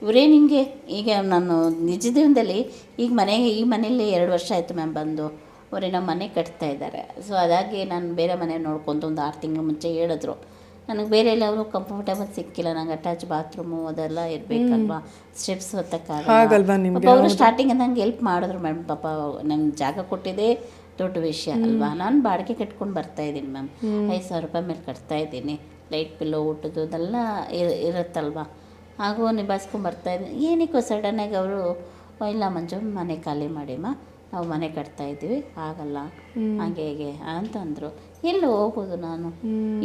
ಇವರೇನು ಹಿಂಗೆ. ಈಗ ನಾನು ನಿಜ ಜೀವನದಲ್ಲಿ ಈಗ ಈ ಮನೇಲಿ 2 ವರ್ಷ ಆಯಿತು ಮ್ಯಾಮ್ ಬಂದು. ಅವರೇನೋ ಮನೆ ಕಟ್ತಾ ಇದ್ದಾರೆ. ಸೊ ಅದಾಗಿ ನಾನು ಬೇರೆ ಮನೆ ನೋಡ್ಕೊಂತ ಒಂದು 6 ತಿಂಗಳು ಮುಂಚೆ ಹೇಳಿದ್ರು. ನನಗೆ ಬೇರೆ ಎಲ್ಲವರು ಕಂಫರ್ಟೇಬಲ್ ಸಿಕ್ಕಿಲ್ಲ. ನಂಗೆ ಅಟ್ಯಾಚ್ ಬಾತ್ರೂಮು ಅದೆಲ್ಲ ಇರಬೇಕಲ್ವಾ, ಸ್ಟೆಪ್ಸ್ ಹೊತ್ತಕ್ಕಾಗಲ್ಲ. ಅವರು ಸ್ಟಾರ್ಟಿಂಗ್ ನಂಗೆ ಹೆಲ್ಪ್ ಮಾಡಿದ್ರು ಮೇಡಮ್. ಪಾಪ ನಂಗೆ ಜಾಗ ಕೊಟ್ಟಿದ್ದೇ ದೊಡ್ಡ ವಿಷಯ ಅಲ್ವಾ. ನಾನು ಬಾಡಿಗೆ ಕಟ್ಕೊಂಡು ಬರ್ತಾಯಿದ್ದೀನಿ ಮ್ಯಾಮ್. 5,000 ರೂಪಾಯಿ ಮೇಲೆ ಕಟ್ತಾಯಿದ್ದೀನಿ. ಲೈಟ್ ಬಿಲ್ಲು, ಊಟದ್ದು ಅದೆಲ್ಲ ಇರುತ್ತಲ್ವ, ಹಾಗೂ ನಿಭಾಯಿಸ್ಕೊಂಡು ಬರ್ತಾಯಿದ್ದೀನಿ. ಏನಕ್ಕೋ ಸಡನ್ನಾಗಿ ಅವರು ಇಲ್ಲ ಮಂಜು ಮನೆ ಖಾಲಿ ಮಾಡಿಮ್ಮ, ನಾವು ಮನೆ ಕಟ್ತಾಯಿದ್ದೀವಿ, ಆಗಲ್ಲ ಹಾಗೆ ಹೇಗೆ ಅಂತಂದರು. ಎಲ್ಲಿ ಹೋಗೋದು ನಾನು?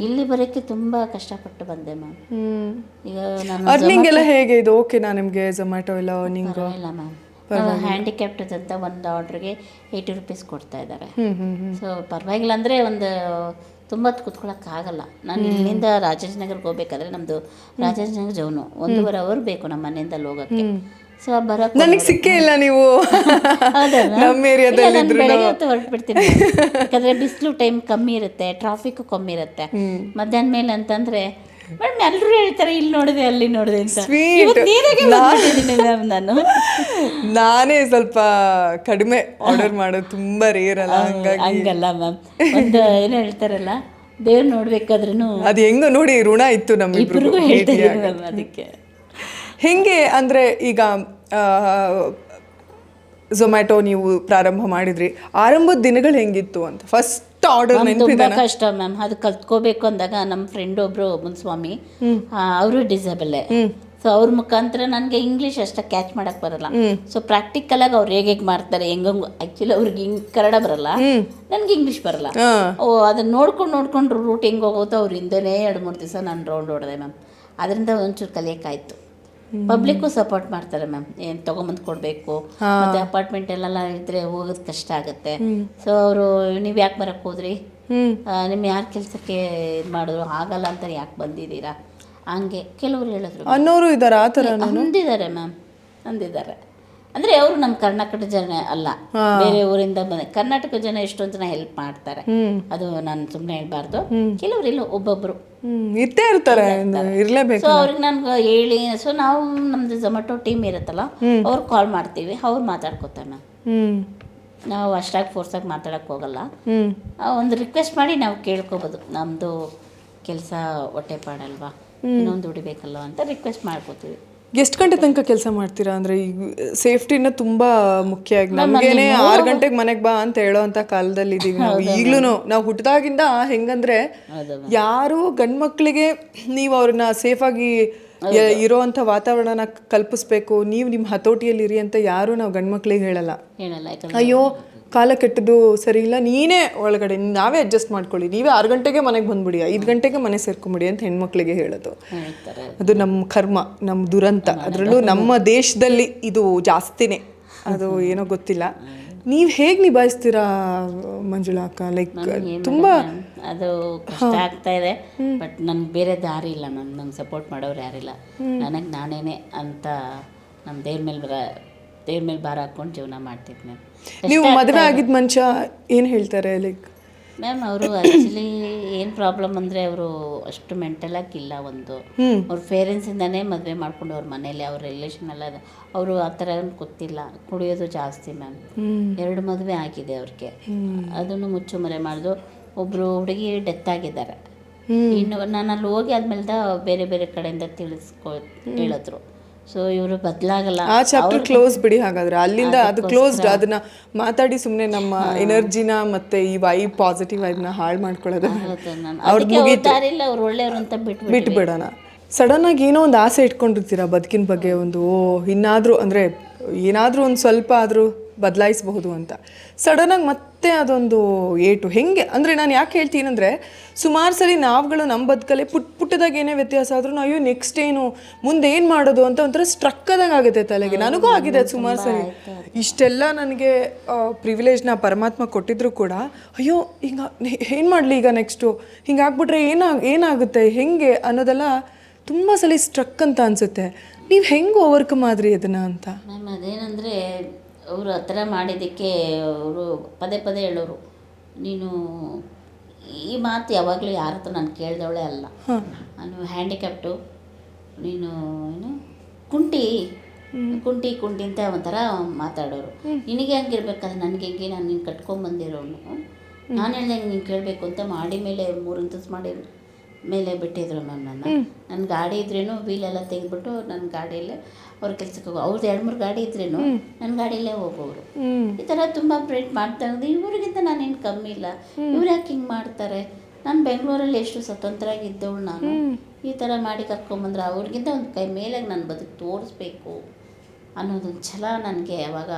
ಇಲ್ಲಿ ಬರೋಕ್ಕೆ ತುಂಬ ಕಷ್ಟಪಟ್ಟು ಬಂದೆ ಮ್ಯಾಮ್. ಈಗ ನಾನು ಅರ್ನಿಂಗ್ ಎಲ್ಲ ಹೇಗೆ ಇದು? ಓಕೆನಾ ನಿಮಗೆ ಝೊಮ್ಯಾಟೊ ಎಲ್ಲ ಅರ್ನಿಂಗ್? ಇಲ್ಲ ಮ್ಯಾಮ್, ಹ್ಯಾಂಡಿಕ್ಯಾಪ್ಟ್ ಅಂತ ಒಂದು ಆರ್ಡ್ರಿಗೆ 80 ರೂಪೀಸ್ ಕೊಡ್ತಾ ಇದ್ದಾರೆ. ಸೊ ಪರವಾಗಿಲ್ಲ. ಅಂದರೆ ಒಂದು ತುಂಬ ಕೂತ್ಕೊಳ್ಳೋಕ್ಕಾಗಲ್ಲ. ನಾನು ಇಲ್ಲಿಂದ ರಾಜಾಜಿನಗರ್ಗೆ ಹೋಗ್ಬೇಕಾದ್ರೆ, ನಮ್ಮದು ರಾಜಾಜಿನಗರ ಜೌನು 1.5 ಅವರ್ ಬೇಕು ನಮ್ಮ ಮನೆಯಿಂದ ಹೋಗೋಕ್ಕೆ. ಸೊ ಬರೋಕ್ಕೆ ನನಗೆ ಸಿಕ್ಕೇ ಇಲ್ಲ ನೀವು ನಮ್ಮ ಏರಿಯಾದಲ್ಲಿ. ನಾನು ಬೆಳಗ್ಗೆ ಹೊತ್ತು ಹೊರಟ್ಬಿಡ್ತೀನಿ, ಯಾಕಂದರೆ ಬಿಸಿಲು ಟೈಮ್ ಕಮ್ಮಿ ಇರುತ್ತೆ, ಟ್ರಾಫಿಕ್ ಕಮ್ಮಿ ಇರುತ್ತೆ. ಮಧ್ಯಾಹ್ನ ಮೇಲೆ ಅಂತಂದರೆ ಮೇಡಮ್ ಎಲ್ಲರೂ ಹೇಳ್ತಾರೆ ಇಲ್ಲಿ ನೋಡಿದೆ ಅಲ್ಲಿ ನೋಡಿದೆ ಅಂತ. ನಾನು ನಾನೇ ಸ್ವಲ್ಪ ಕಡಿಮೆ ಆರ್ಡರ್ ಮಾಡೋದು, ತುಂಬ ರೇರ್ ಅಲ್ಲ, ಹಂಗಲ್ಲ ಮ್ಯಾಮ್. ಒಂದು ಏನು ಹೇಳ್ತಾರಲ್ಲ, ದೇವ್ರು ನೋಡ್ಬೇಕಾದ್ರೂ ಅದು ಹೆಂಗೋ ನೋಡಿ ಋಣ ಇತ್ತು ನಮ್ಮಿಬ್ರಿಗೂ. ಹೇಳ್ತಿದ್ದೀನಿ ಮ್ಯಾಮ್. ಅದಕ್ಕೆ ಹೆಂಗೆ ಅಂದರೆ ಈಗ ಝೊಮ್ಯಾಟೊ ನೀವು ಪ್ರಾರಂಭ ಮಾಡಿದ್ರಿ, ಆರಂಭದ ದಿನಗಳು ಹೆಂಗಿತ್ತು ಅಂತ? ಫಸ್ಟ್ ಆರ್ಡರ್ ತುಂಬ ಕಷ್ಟ ಮ್ಯಾಮ್. ಅದು ಕಲ್ತ್ಕೋಬೇಕು ಅಂದಾಗ ನಮ್ಮ ಫ್ರೆಂಡ್ ಒಬ್ಬರು ಮುನ್ಸ್ವಾಮಿ, ಅವರು ಡಿಸೇಬಲ್ಲೇ. ಸೊ ಅವ್ರ ಮುಖಾಂತರ ನನಗೆ ಇಂಗ್ಲೀಷ್ ಅಷ್ಟು ಕ್ಯಾಚ್ ಮಾಡೋಕ್ಕೆ ಬರಲ್ಲ. ಸೊ ಪ್ರಾಕ್ಟಿಕಲಾಗಿ ಅವ್ರು ಹೇಗೆ ಮಾಡ್ತಾರೆ ಹೆಂಗಂಗೆ ಆ್ಯಕ್ಚುಲಿ ಅವ್ರಿಗೆ ಕನ್ನಡ ಬರಲ್ಲ, ನನಗೆ ಇಂಗ್ಲೀಷ್ ಬರಲ್ಲ. ಅದನ್ನು ನೋಡ್ಕೊಂಡು ರೂಟ್ ಹೆಂಗೆ ಹೋಗುತ್ತೋ ಅವ್ರ ಹಿಂದೆನೇ 2-3 ದಿವಸ ನಾನು ರೌಂಡ್ ಹೊಡೆದೆ ಮ್ಯಾಮ್. ಅದರಿಂದ ಒಂಚೂರು ಕಲಿಯೋಕ್ಕಾಯ್ತು. ಪಬ್ಲಿಕ್ಕು ಸಪೋರ್ಟ್ ಮಾಡ್ತಾರೆ ಮ್ಯಾಮ್, ಏನು ತೊಗೊಂಬಂದು ಕೊಡಬೇಕು, ಮತ್ತು ಅಪಾರ್ಟ್ಮೆಂಟಲ್ಲೆಲ್ಲ ಇದ್ದರೆ ಹೋಗೋದು ಕಷ್ಟ ಆಗುತ್ತೆ. ಸೊ ಅವರು ನೀವು ಯಾಕೆ ಬರೋಕ್ಕೆ ಹೋದ್ರಿ, ನಿಮ್ಮ ಯಾರು ಕೆಲಸಕ್ಕೆ ಇದು ಮಾಡಿದ್ರು, ಆಗಲ್ಲ ಅಂತ ಯಾಕೆ ಬಂದಿದ್ದೀರಾ, ಹಂಗೆ ಕೆಲವರು ಹೇಳಿದ್ರು. ಅನ್ನೋರು ಇದ್ದಾರೆ ಆ ಥರ ಅಂದಿದ್ದಾರೆ ಮ್ಯಾಮ್, ಅಂದಿದ್ದಾರೆ. ಅಂದರೆ ಅವರು ನಮ್ಮ ಕರ್ನಾಟಕದ ಜನ ಅಲ್ಲ, ಬೇರೆ ಊರಿಂದ ಬಂದ ಕರ್ನಾಟಕ ಜನ ಎಷ್ಟೊಂದು ಜನ ಹೆಲ್ಪ್ ಮಾಡ್ತಾರೆ. ಅದು ನಾನು ಸುಮ್ಮನೆ ಹೇಳ್ಬಾರ್ದು, ಕೆಲವರು ಇಲ್ಲ ಒಬ್ಬೊಬ್ಬರು ಇರ್ತೇ ಇರ್ತಾರೆ, ಇರಲೇಬೇಕು. ಸೊ ಅವ್ರಿಗೆ ನನ್ಗೆ ಹೇಳಿ, ಸೊ ನಾವು ನಮ್ಮದು ಝೊಮ್ಯಾಟೊ ಟೀಮ್ ಇರುತ್ತಲ್ಲ, ಅವ್ರು ಕಾಲ್ ಮಾಡ್ತೀವಿ, ಅವ್ರು ಮಾತಾಡ್ಕೊತಾರೆ ಮ್ಯಾಮ್. ನಾವು ಅಷ್ಟಾಗಿ ಫೋರ್ಸಾಗಿ ಮಾತಾಡೋಕ್ಕೆ ಹೋಗಲ್ಲ. ಒಂದು ರಿಕ್ವೆಸ್ಟ್ ಮಾಡಿ ನಾವು ಕೇಳ್ಕೊಬೋದು, ನಮ್ಮದು ಕೆಲಸ ಹೊಟ್ಟೆ ಪಾಡಲ್ವಾ, ಇನ್ನೊಂದು ದುಡಿಬೇಕಲ್ವ ಅಂತ ರಿಕ್ವೆಸ್ಟ್ ಮಾಡ್ಕೋತೀವಿ. ಎಷ್ಟು ಗಂಟೆ ತನಕ ಕೆಲಸ ಮಾಡ್ತೀರಾ? ಅಂದರೆ ಈಗ ಸೇಫ್ಟಿನ ತುಂಬ ಮುಖ್ಯ. ಆಗಿ ನಮಗೇನೆ 6 ಗಂಟೆಗೆ ಮನೆಗೆ ಬಾ ಅಂತ ಹೇಳೋ ಅಂಥ ಕಾಲದಲ್ಲಿ ಇದ್ದೀವಿ ನಾವು ಈಗಲೂ. ನಾವು ಹುಟ್ಟಿದಾಗಿಂದ ಹೆಂಗಂದ್ರೆ ಯಾರು ಗಂಡು ಮಕ್ಕಳಿಗೆ ನೀವು ಅವ್ರನ್ನ ಸೇಫಾಗಿ ಇರೋ ಅಂಥ ವಾತಾವರಣನ ಕಲ್ಪಿಸ್ಬೇಕು, ನೀವು ನಿಮ್ಮ ಹತೋಟಿಯಲ್ಲಿ ಇರಿ ಅಂತ ಯಾರು ನಾವು ಗಂಡು ಮಕ್ಕಳಿಗೆ ಹೇಳಲ್ಲ. ಅಯ್ಯೋ ಕಾಲ ಕೆಟ್ಟದ್ದು ಸರಿ ಇಲ್ಲ, ನೀನೇ ಒಳಗಡೆ ನಾವೇ ಅಡ್ಜಸ್ಟ್ ಮಾಡ್ಕೊಳ್ಳಿ, ನೀವೇ 6 ಗಂಟೆಗೆ ಮನೆಗೆ ಬಂದ್ಬಿಡಿ, 5 ಗಂಟೆಗೆ ಮನೆ ಸೇರ್ಕೊಂಬಿಡಿ ಅಂತ ಹೆಣ್ಮಕ್ಳಿಗೆ ಹೇಳೋದು. ಅದು ನಮ್ಮ ಕರ್ಮ, ನಮ್ಮ ದುರಂತ. ಅದರಲ್ಲೂ ನಮ್ಮ ದೇಶದಲ್ಲಿ ಇದು ಜಾಸ್ತಿನೇ. ಅದು ಏನೋ ಗೊತ್ತಿಲ್ಲ. ನೀವು ಹೇಗೆ ನಿಭಾಯಿಸ್ತೀರಾ ಮಂಜುಳಾ ಅಕ್ಕ? ಲೈಕ್ ತುಂಬ ಅದು ಕಷ್ಟ ಆಗ್ತಾ ಇದೆ, ಬಟ್ ನನ್ಗೆ ಬೇರೆ ದಾರಿ ಇಲ್ಲ. ನಂಗೆ ಸಪೋರ್ಟ್ ಮಾಡೋರು ಯಾರಿಲ್ಲ, ನನಗೆ ನಾನೇನೆ ಅಂತ ನಮ್ಮ ದೇವ್ರ ಮೇಲೆ ಭಾರ ಹಾಕ್ಕೊಂಡು ಜೀವನ ಮಾಡ್ತೀನಿ ಮ್ಯಾಮ್. ನೀವು ಮದುವೆ ಆಗಿದ್ದ ಮನುಷ್ಯ ಏನು ಹೇಳ್ತಾರೆ? ಲೈಕ್ ಮ್ಯಾಮ್ ಅವರು ಆ್ಯಕ್ಚುಲಿ ಏನು ಪ್ರಾಬ್ಲಮ್ ಅಂದರೆ ಅವರು ಅಷ್ಟು ಮೆಂಟಲಾಗಿ ಇಲ್ಲ. ಒಂದು ಅವ್ರ ಪೇರೆಂಟ್ಸಿಂದನೇ ಮದುವೆ ಮಾಡ್ಕೊಂಡು ಅವ್ರ ಮನೇಲಿ ಅವ್ರ ರಿಲೇಷನ್ ಎಲ್ಲ ಅವರು ಆ ಥರ ಗೊತ್ತಿಲ್ಲ. ಕುಡಿಯೋದು ಜಾಸ್ತಿ ಮ್ಯಾಮ್. 2 ಮದುವೆ ಆಗಿದೆ ಅವ್ರಿಗೆ, ಅದನ್ನು ಮುಚ್ಚುಮರೆ ಮಾಡಿದ್ರು. ಒಬ್ಬರು ಹುಡುಗಿ ಡೆತ್ ಆಗಿದ್ದಾರೆ. ಇನ್ನು ನಾನು ಅಲ್ಲಿ ಹೋಗಿ ಆದ್ಮೇಲೆ ಬೇರೆ ಬೇರೆ ಕಡೆಯಿಂದ ಹೇಳಿದ್ರು. ಸೊ ಇವರು ಬದಲಾಗಲ್ಲ. ಆ ಚಾಪ್ಟರ್ ಕ್ಲೋಸ್ ಬಿಡಿ. ಹಾಗಾದ್ರೆ ಅಲ್ಲಿಂದ ಅದು ಕ್ಲೋಸ್ಡ್. ಅದನ್ನ ಮಾತಾಡಿ ಸುಮ್ಮನೆ ನಮ್ಮ ಎನರ್ಜಿನ ಮತ್ತೆ ಈ ವೈಬ್, ಪಾಸಿಟಿವ್ ವೈಬ್ನ ಹಾಳು ಮಾಡ್ಕೊಳ್ಳೋದು ಅವ್ರು ಒಳ್ಳೆಯವರು ಅಂತ ಬಿಟ್ಬಿಡೋಣ. ಸಡನ್ ಆಗಿ ಏನೋ ಒಂದು ಆಸೆ ಇಟ್ಕೊಂಡಿರ್ತೀರಾ ಬದುಕಿನ ಬಗ್ಗೆ, ಒಂದು ಇನ್ನಾದರೂ ಅಂದರೆ ಏನಾದರೂ ಒಂದು ಸ್ವಲ್ಪ ಆದರೂ ಬದಲಾಯಿಸಬಹುದು ಅಂತ. ಸಡನ್ನಾಗಿ ಮತ್ತೆ ಅದೊಂದು ಏಟು ಹೆಂಗೆ ಅಂದರೆ, ನಾನು ಯಾಕೆ ಹೇಳ್ತೀನಿ ಅಂದರೆ, ಸುಮಾರು ಸಲ ನಾವುಗಳು ನಮ್ಮ ಬದುಕಲ್ಲೇ ಪುಟ್ಟದಾಗ ಏನೇ ವ್ಯತ್ಯಾಸ ಆದ್ರೂ ಅಯ್ಯೋ ನೆಕ್ಸ್ಟ್ ಏನು, ಮುಂದೆ ಏನು ಮಾಡೋದು ಅಂತ ಒಂಥರ ಸ್ಟ್ರಕ್ಕದಾಗ ಆಗುತ್ತೆ ತಲೆಗೆ. ನನಗೂ ಆಗಿದೆ ಅದು ಸುಮಾರು ಸರಿ. ಇಷ್ಟೆಲ್ಲ ನನಗೆ ಪ್ರಿವಿಲೇಜ್ನ ಪರಮಾತ್ಮ ಕೊಟ್ಟಿದ್ರು ಕೂಡ ಅಯ್ಯೋ ಹಿಂಗೆ ಏನು ಮಾಡಲಿ ಈಗ ನೆಕ್ಸ್ಟು, ಹಿಂಗಾಗ್ಬಿಟ್ರೆ ಏನಾಗುತ್ತೆ ಹೆಂಗೆ ಅನ್ನೋದೆಲ್ಲ ತುಂಬ ಸಲ ಸ್ಟ್ರಕ್ ಅಂತ ಅನಿಸುತ್ತೆ. ನೀವು ಹೆಂಗೆ ಓವರ್ಕಮ್ ಆದ್ರಿ ಅದನ್ನು ಅಂತ? ಮ್ಯಾಮ್ ಅದೇನಂದರೆ, ಅವರು ಆ ಥರ ಮಾಡಿದ್ದಕ್ಕೆ ಅವರು ಪದೇ ಹೇಳೋರು, ನೀನು ಈ ಮಾತು ಯಾವಾಗಲೂ ಯಾರ ಹತ್ರ ನಾನು ಕೇಳಿದವಳೇ ಅಲ್ಲ, ನಾನು ಹ್ಯಾಂಡಿಕ್ಯಾಪ್ಟು, ನೀನು ಏನು ಕುಂಟಿ ಅಂತ ಒಂಥರ ಮಾತಾಡೋರು. ನಿನಗೆ ಹಂಗಿರ್ಬೇಕಾದ್ರೆ ನನಗೆ ಹೆಂಗೆ, ನಾನು ನೀನು ಕಟ್ಕೊಂಬಂದಿರೋನು, ನಾನು ಹೇಳ್ದಂಗೆ ನೀನು ಕೇಳಬೇಕು ಅಂತ ಮಾಡಿ ಮೇಲೆ 3 ಅಂತಸ್ತು ಮಾಡಿ ಮೇಲೆ ಬಿಟ್ಟಿದ್ರು ಮ್ಯಾಮ್. ನನ್ನ ಗಾಡಿ ಇದ್ರೇನು ವೀಲೆಲ್ಲ ತೆಗೆದ್ಬಿಟ್ಟು ನನ್ನ ಗಾಡಿಯಲ್ಲೇ ಅವ್ರ ಕೆಲ್ಸಕ್ಕೆ ಹೋಗೋ, ಅವ್ರದ್ದು 2-3 ಗಾಡಿ ಇದ್ರೇನು ನನ್ನ ಗಾಡಿಯಲ್ಲೇ ಹೋಗೋರು. ಈ ಥರ ತುಂಬ ಪ್ರೇಟ್ ಮಾಡ್ತಾ ಇರೋದು. ಇವ್ರಿಗಿಂತ ನಾನೇನು ಕಮ್ಮಿ ಇಲ್ಲ, ಇವ್ರು ಯಾಕೆ ಹಿಂಗೆ ಮಾಡ್ತಾರೆ, ನಾನು ಬೆಂಗಳೂರಲ್ಲಿ ಎಷ್ಟು ಸ್ವತಂತ್ರವಾಗಿದ್ದವಳು, ನಾನು ಈ ಥರ ಮಾಡಿ ಕರ್ಕೊಂಬಂದ್ರೆ ಅವ್ರಿಗಿಂತ ಒಂದು ಕೈ ಮೇಲಾಗಿ ನಾನು ಬದುಕು ತೋರಿಸ್ಬೇಕು ಅನ್ನೋದೊಂದು ಛಲ ನನಗೆ ಅವಾಗ.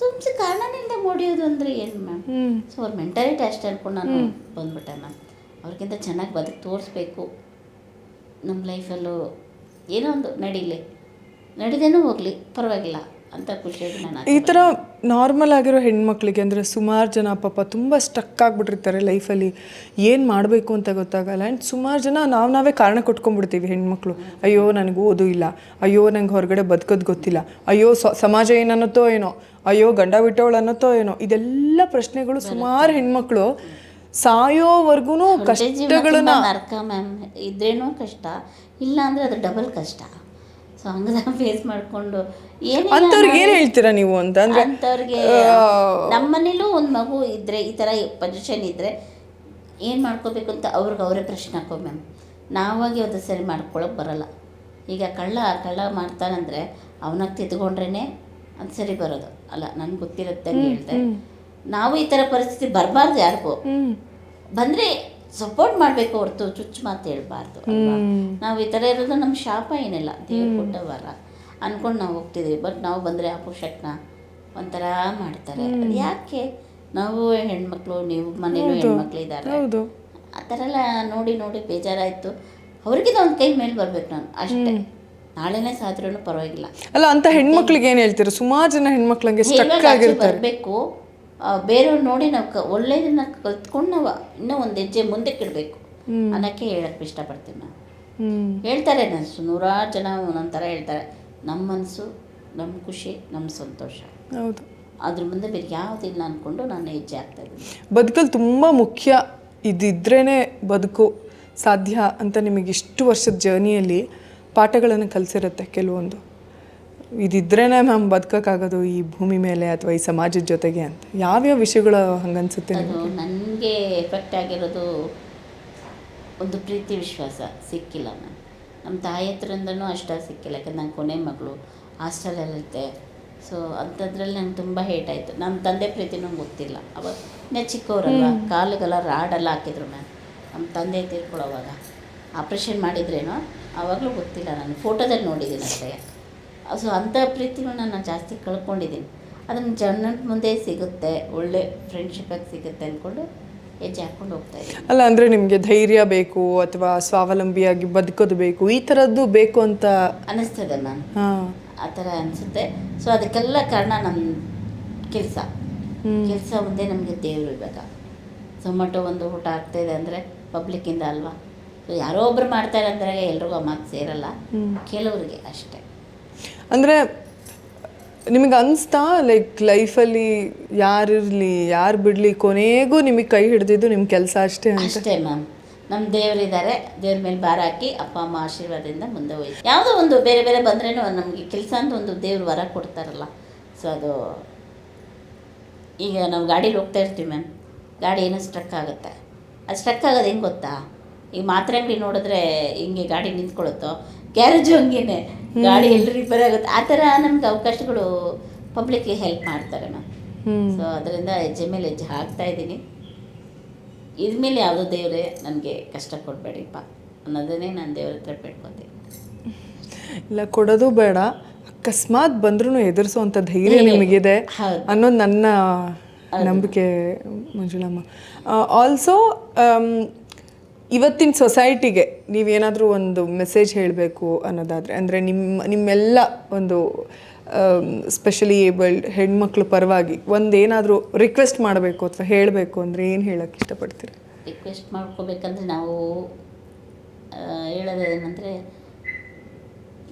ಸುಮ್ಮನೆ ಕಾರಣನಿಂದ ಮೊಡಿಯೋದು ಅಂದರೆ ಏನು ಮ್ಯಾಮ್? ಸೊ ಅವ್ರ ಮೆಂಟಾಲಿಟಿ ಅಷ್ಟೇ ಅನ್ಕೊಂಡು ನಾನು ಬಂದ್ಬಿಟ್ಟೆ ಮ್ಯಾಮ್. ಅವ್ರಿಗಿಂತ ಚೆನ್ನಾಗಿ ಬದುಕು ತೋರಿಸ್ಬೇಕು, ನಮ್ಮ ಲೈಫಲ್ಲೂ ಏನೋ ಒಂದು ನಡಿದೇನೂ ಹೋಗಲಿ ಪರವಾಗಿಲ್ಲ ಅಂತ ಖುಷಿಯಾಗಿ ನಾನು. ಈ ಥರ ನಾರ್ಮಲ್ ಆಗಿರೋ ಹೆಣ್ಮಕ್ಳಿಗೆ ಅಂದರೆ ಸುಮಾರು ಜನ ಪಾಪ ತುಂಬ ಸ್ಟಕ್ ಆಗಿಬಿಟ್ಟಿರ್ತಾರೆ ಲೈಫಲ್ಲಿ, ಏನು ಮಾಡಬೇಕು ಅಂತ ಗೊತ್ತಾಗಲ್ಲ. ಆ್ಯಂಡ್ ಸುಮಾರು ಜನ ನಾವೇ ಕಾರಣ ಕೊಟ್ಕೊಂಡ್ಬಿಡ್ತೀವಿ ಹೆಣ್ಮಕ್ಳು. ಅಯ್ಯೋ ನನಗೆ ಓದು ಇಲ್ಲ, ಅಯ್ಯೋ ನಂಗೆ ಹೊರಗಡೆ ಬದುಕೋದು ಗೊತ್ತಿಲ್ಲ, ಅಯ್ಯೋ ಸಮಾಜ ಏನನ್ನತ್ತೋ ಏನೋ, ಅಯ್ಯೋ ಗಂಡ ಬಿಟ್ಟವಳು ಅನ್ನತ್ತೋ ಏನೋ. ಇದೆಲ್ಲ ಪ್ರಶ್ನೆಗಳು ಸುಮಾರು ಹೆಣ್ಮಕ್ಳು ಸಾಯೋವರೆಗೂ ಕಷ್ಟಗಳನ್ನ. ನರ್ಕ ಮ್ಯಾಮ್, ಇದ್ರೇನೂ ಕಷ್ಟ, ಇಲ್ಲ ಅಂದರೆ ಅದು ಡಬಲ್ ಕಷ್ಟ. ಸೊ ಹಂಗ ಫೇಸ್ ಮಾಡಿಕೊಂಡು ಅಂಥವ್ರಿಗೆ ಏನು ಹೇಳ್ತೀರಾ ನೀವು ಅಂತ ಅಂದರೆ, ಅಂಥವ್ರಿಗೆ ನಮ್ಮನೇಲೂ ಒಂದು ಮಗು ಇದ್ದರೆ, ಈ ಥರ ಪೊಸಿಷನ್ ಇದ್ದರೆ ಏನು ಮಾಡ್ಕೋಬೇಕು ಅಂತ ಅವರೇ ಪ್ರಶ್ನೆ ಹಾಕೋ ಮ್ಯಾಮ್. ನಾವಾಗಿ ಅದು ಸರಿ ಮಾಡ್ಕೊಳಕ್ಕೆ ಬರೋಲ್ಲ. ಈಗ ಕಳ್ಳ ಮಾಡ್ತಾನಂದರೆ ಅವನಾಗ ತಿದ್ಕೊಂಡ್ರೇ ಅದು ಸರಿ ಬರೋದು ಅಲ್ಲ. ನನಗೆ ಗೊತ್ತಿರುತ್ತೆ ಹೇಳ್ತಾರೆ. ನಾವು ಈ ಥರ ಪರಿಸ್ಥಿತಿ ಬರಬಾರ್ದು ಯಾರಿಗೂ. ಬಂದರೆ ಸಪೋರ್ಟ್ ಮಾಡಬೇಕು ಹೊರತು ಚುಚ್ಚು ಮಾತು ಹೇಳ್ಬಾರ್ದು ಅಲ್ವಾ. ನಾವು ಈ ಥರ ಇರೋದು ನಮ್ಮ ಶಾಪ ಏನಿಲ್ಲ, ದೇವ್ರು ಕೊಟ್ಟ ವರ ಅಂದ್ಕೊಂಡು ನಾವು ಹೋಗ್ತಿದ್ದೀವಿ. ಬಟ್ ನಾವು ಬಂದರೆ ಆ ಪುಷಕ್ನ ಒಂಥರ ಮಾಡ್ತಾರೆ. ಅದು ಯಾಕೆ? ನಾವು ಹೆಣ್ಮಕ್ಳು, ನೀವು ಮನೇಲೂ ಹೆಣ್ಮಕ್ಳು ಇದ್ದಾರೆ, ಆ ಥರ ಎಲ್ಲ ನೋಡಿ ನೋಡಿ ಬೇಜಾರಾಯಿತು. ಅವ್ರಿಗಿಂತ ಒಂದು ಕೈ ಮೇಲೆ ಬರ್ಬೇಕು ನಾನು ಅಷ್ಟೇ. ನಾಳೆನೇ ಸಾದ್ರೂ ಪರವಾಗಿಲ್ಲ. ಅಲ್ಲ, ಅಂತ ಹೆಣ್ಮಕ್ಳಿಗೆ ಏನು ಹೇಳ್ತೀರಾ? ಸುಮಾರು ಜನ ಹೆಣ್ಮಕ್ಳಂಗೆ ಸ್ಟಕ್ ಆಗಿರ್ತಾರೆ. ಬರಬೇಕು, ಬೇರೆಯವ್ರು ನೋಡಿ ನಾವು ಒಳ್ಳೆಯದನ್ನ ಕಲ್ತ್ಕೊಂಡು ನಾವು ಇನ್ನೂ ಒಂದು ಹೆಜ್ಜೆ ಮುಂದಕ್ಕೆ ಇಡಬೇಕು ಅನ್ನೋಕ್ಕೆ ಹೇಳಕ್ಕೆ ಇಷ್ಟಪಡ್ತೀನಿ ನಾನು. ಹೇಳ್ತಾರೆ ನೂರಾರು ಜನ ಒಂದೊಂದು ಥರ ಹೇಳ್ತಾರೆ. ನಮ್ಮ ಮನಸ್ಸು, ನಮ್ಮ ಖುಷಿ, ನಮ್ಮ ಸಂತೋಷ, ಹೌದು, ಅದ್ರ ಮುಂದೆ ಬೇರೆ ಯಾವುದಿಲ್ಲ ಅಂದ್ಕೊಂಡು ನಾನು ಹೆಜ್ಜೆ ಆಗ್ತಾಯಿದ್ದೀನಿ. ಬದುಕಲ್ಲಿ ತುಂಬ ಮುಖ್ಯ, ಇದಿದ್ರೇ ಬದುಕು ಸಾಧ್ಯ ಅಂತ ನಿಮಗೆ ಇಷ್ಟು ವರ್ಷದ ಜರ್ನಿಯಲ್ಲಿ ಪಾಠಗಳನ್ನು ಕಲಿಸಿರುತ್ತೆ ಕೆಲವೊಂದು. ಇದಿದ್ರೇ ಮ್ಯಾಮ್ ಬದುಕೋಕ್ಕಾಗೋದು ಈ ಭೂಮಿ ಮೇಲೆ ಅಥವಾ ಈ ಸಮಾಜದ ಜೊತೆಗೆ ಅಂತ ಯಾವ್ಯಾವ ವಿಷಯಗಳು ಹಂಗನ್ಸುತ್ತೆ? ಅದು ನನಗೆ ಎಫೆಕ್ಟ್ ಆಗಿರೋದು ಒಂದು ಪ್ರೀತಿ ವಿಶ್ವಾಸ ಸಿಕ್ಕಿಲ್ಲ. ನಮ್ಮ ತಾಯಿ ಹತ್ರದಿಂದನೂ ಅಷ್ಟೇ ಸಿಕ್ಕಿಲ್ಲ. ಯಾಕಂದ್ರೆ ನನ್ನ ಕೊನೆ ಮಗಳು ಹಾಸ್ಟೆಲಲ್ಲಿರುತ್ತೆ. ಸೊ ಅಂಥದ್ರಲ್ಲಿ ನಂಗೆ ತುಂಬ ಹೇಟ್ ಆಯಿತು. ನಮ್ಮ ತಂದೆ ಪ್ರೀತಿ ನಂಗೆ ಗೊತ್ತಿಲ್ಲ. ಅವಾಗ ಚಿಕ್ಕವರಲ್ವ, ಕಾಲಿಗೆಲ್ಲ ರಾಡೆಲ್ಲ ಹಾಕಿದ್ರು ಮ್ಯಾಮ್. ನಮ್ಮ ತಂದೆ ತೀರ್ಕೊಳ್ಳೋವಾಗ ಆಪ್ರೇಷನ್ ಮಾಡಿದ್ರೇನೋ ಆವಾಗಲೂ ಗೊತ್ತಿಲ್ಲ, ನಾನು ಫೋಟೋದಲ್ಲಿ ನೋಡಿದ್ದೀನಿ ಅಷ್ಟೇ. ಸೊ ಅಂಥ ಪ್ರೀತಿನೂ ನಾನು ಜಾಸ್ತಿ ಕಳ್ಕೊಂಡಿದ್ದೀನಿ. ಅದನ್ನು ಜನರ ಮುಂದೆ ಸಿಗುತ್ತೆ, ಒಳ್ಳೆ ಫ್ರೆಂಡ್ಶಿಪ್ಪಾಗಿ ಸಿಗುತ್ತೆ ಅಂದ್ಕೊಂಡು ಹೆಜ್ಜೆ ಹಾಕ್ಕೊಂಡು ಹೋಗ್ತಾಯಿದ್ದೀನಿ. ಅಲ್ಲ, ಅಂದರೆ ನಿಮಗೆ ಧೈರ್ಯ ಬೇಕು ಅಥವಾ ಸ್ವಾವಲಂಬಿಯಾಗಿ ಬದುಕೋದು ಬೇಕು, ಈ ಥರದ್ದು ಬೇಕು ಅಂತ ಅನ್ನಿಸ್ತದೆ ಮ್ಯಾಮ್. ಆ ಥರ ಅನಿಸುತ್ತೆ. ಸೊ ಅದಕ್ಕೆಲ್ಲ ಕಾರಣ ನಮ್ಮ ಕೆಲಸ ಒಂದೇ ನಮಗೆ ದೇವರು. ಇವಾಗ ಝೊಮ್ಯಾಟೊ ಒಂದು ಊಟ ಆಗ್ತಾಯಿದೆ ಅಂದರೆ ಪಬ್ಲಿಕ್ಕಿಂದ ಅಲ್ವಾ. ಸೊ ಯಾರೋ ಒಬ್ರು ಮಾಡ್ತಾರೆ ಅಂದರೆ ಎಲ್ರಿಗೂ ಆ ಮಾತು ಸೇರಲ್ಲ, ಕೆಲವರಿಗೆ ಅಷ್ಟೇ. ಅಂದರೆ ನಿಮಗೆ ಅನಿಸ್ತಾ ಲೈಫಲ್ಲಿ ಯಾರಿರಲಿ ಯಾರು ಬಿಡಲಿ ಕೊನೆಗೂ ನಿಮಗೆ ಕೈ ಹಿಡಿದಿದ್ದು ನಿಮ್ಮ ಕೆಲಸ ಅಷ್ಟೇ ಅಷ್ಟೇ ಮ್ಯಾಮ್. ನಮ್ಮ ದೇವರಿದ್ದಾರೆ, ದೇವ್ರ ಮೇಲೆ ಭಾರ ಹಾಕಿ ಅಪ್ಪ ಅಮ್ಮ ಆಶೀರ್ವಾದದಿಂದ ಮುಂದೆ ಹೋಯ್ತು. ಯಾವುದೋ ಒಂದು ಬೇರೆ ಬೇರೆ ಬಂದ್ರೇನು ನಮಗೆ ಕೆಲಸ ಅಂತ ಒಂದು ದೇವ್ರು ವರ ಕೊಡ್ತಾರಲ್ಲ. ಸೊ ಅದು ಈಗ ನಾವು ಗಾಡೀಲಿ ಹೋಗ್ತಾ ಇರ್ತೀವಿ ಮ್ಯಾಮ್, ಗಾಡಿ ಏನೋ ಸ್ಟ್ರಕ್ ಆಗುತ್ತೆ. ಅದು ಸ್ಟ್ರಕ್ ಆಗೋದು ಹೆಂಗೆ ಗೊತ್ತಾ? ಈಗ ಮಾತ್ರೆ ಅಂಗಡಿ ನೋಡಿದ್ರೆ ಹಿಂಗೆ ಗಾಡಿ ನಿಂತ್ಕೊಳ್ಳುತ್ತೋ, ಗ್ಯಾರೇಜು ಹಂಗೇನೆ ಗಾಡಿ ಎಲ್ಲಿ ರಿಪೇರ್ ಆಗುತ್ತೆ. ಆ ಥರ ನಮ್ಗೆ ಅವಕಾಶಗಳು ಪಬ್ಲಿಕ್ಗೆ ಹೆಲ್ಪ್ ಮಾಡ್ತಾರೆ ಮ್ಯಾಮ್. ಸೊ ಅದರಿಂದ ಹೆಜ್ಜೆ ಮೇಲೆ ಹೆಜ್ಜೆ ಹಾಕ್ತಾಯಿದ್ದೀನಿ. ಇದ್ಮೇಲೆ ಯಾವುದೋ ದೇವರೇ ನನಗೆ ಕಷ್ಟ ಕೊಡಬೇಡಿಪ್ಪ ಅನ್ನೋದನ್ನೇ ನಾನು ದೇವ್ರ ಹತ್ರ ಬೇಡ್ಕೊತೀನಿ. ಇಲ್ಲ, ಕೊಡೋದು ಬೇಡ, ಅಕಸ್ಮಾತ್ ಬಂದ್ರೂ ಎದುರಿಸೋವಂಥ ಧೈರ್ಯ ನಿಮಗಿದೆ ಅನ್ನೋದು ನನ್ನ ನಂಬಿಕೆ ಮಂಜುಳಮ್ಮ. ಆಲ್ಸೋ ಇವತ್ತಿನ ಸೊಸೈಟಿಗೆ ನೀವೇನಾದರೂ ಒಂದು ಮೆಸೇಜ್ ಹೇಳಬೇಕು ಅನ್ನೋದಾದರೆ, ಅಂದರೆ ನಿಮ್ಮೆಲ್ಲ ಒಂದು ಸ್ಪೆಷಲಿ ಏಬಲ್ಡ್ ಹೆಣ್ಮಕ್ಳ ಪರವಾಗಿ ಒಂದೇನಾದರೂ ರಿಕ್ವೆಸ್ಟ್ ಮಾಡಬೇಕು ಅಥವಾ ಹೇಳಬೇಕು ಅಂದರೆ ಏನು ಹೇಳೋಕ್ಕೆ ಇಷ್ಟಪಡ್ತೀರಿ? ರಿಕ್ವೆಸ್ಟ್ ಮಾಡ್ಕೋಬೇಕಂದ್ರೆ ನಾವು ಹೇಳೋದೇನೆಂದರೆ,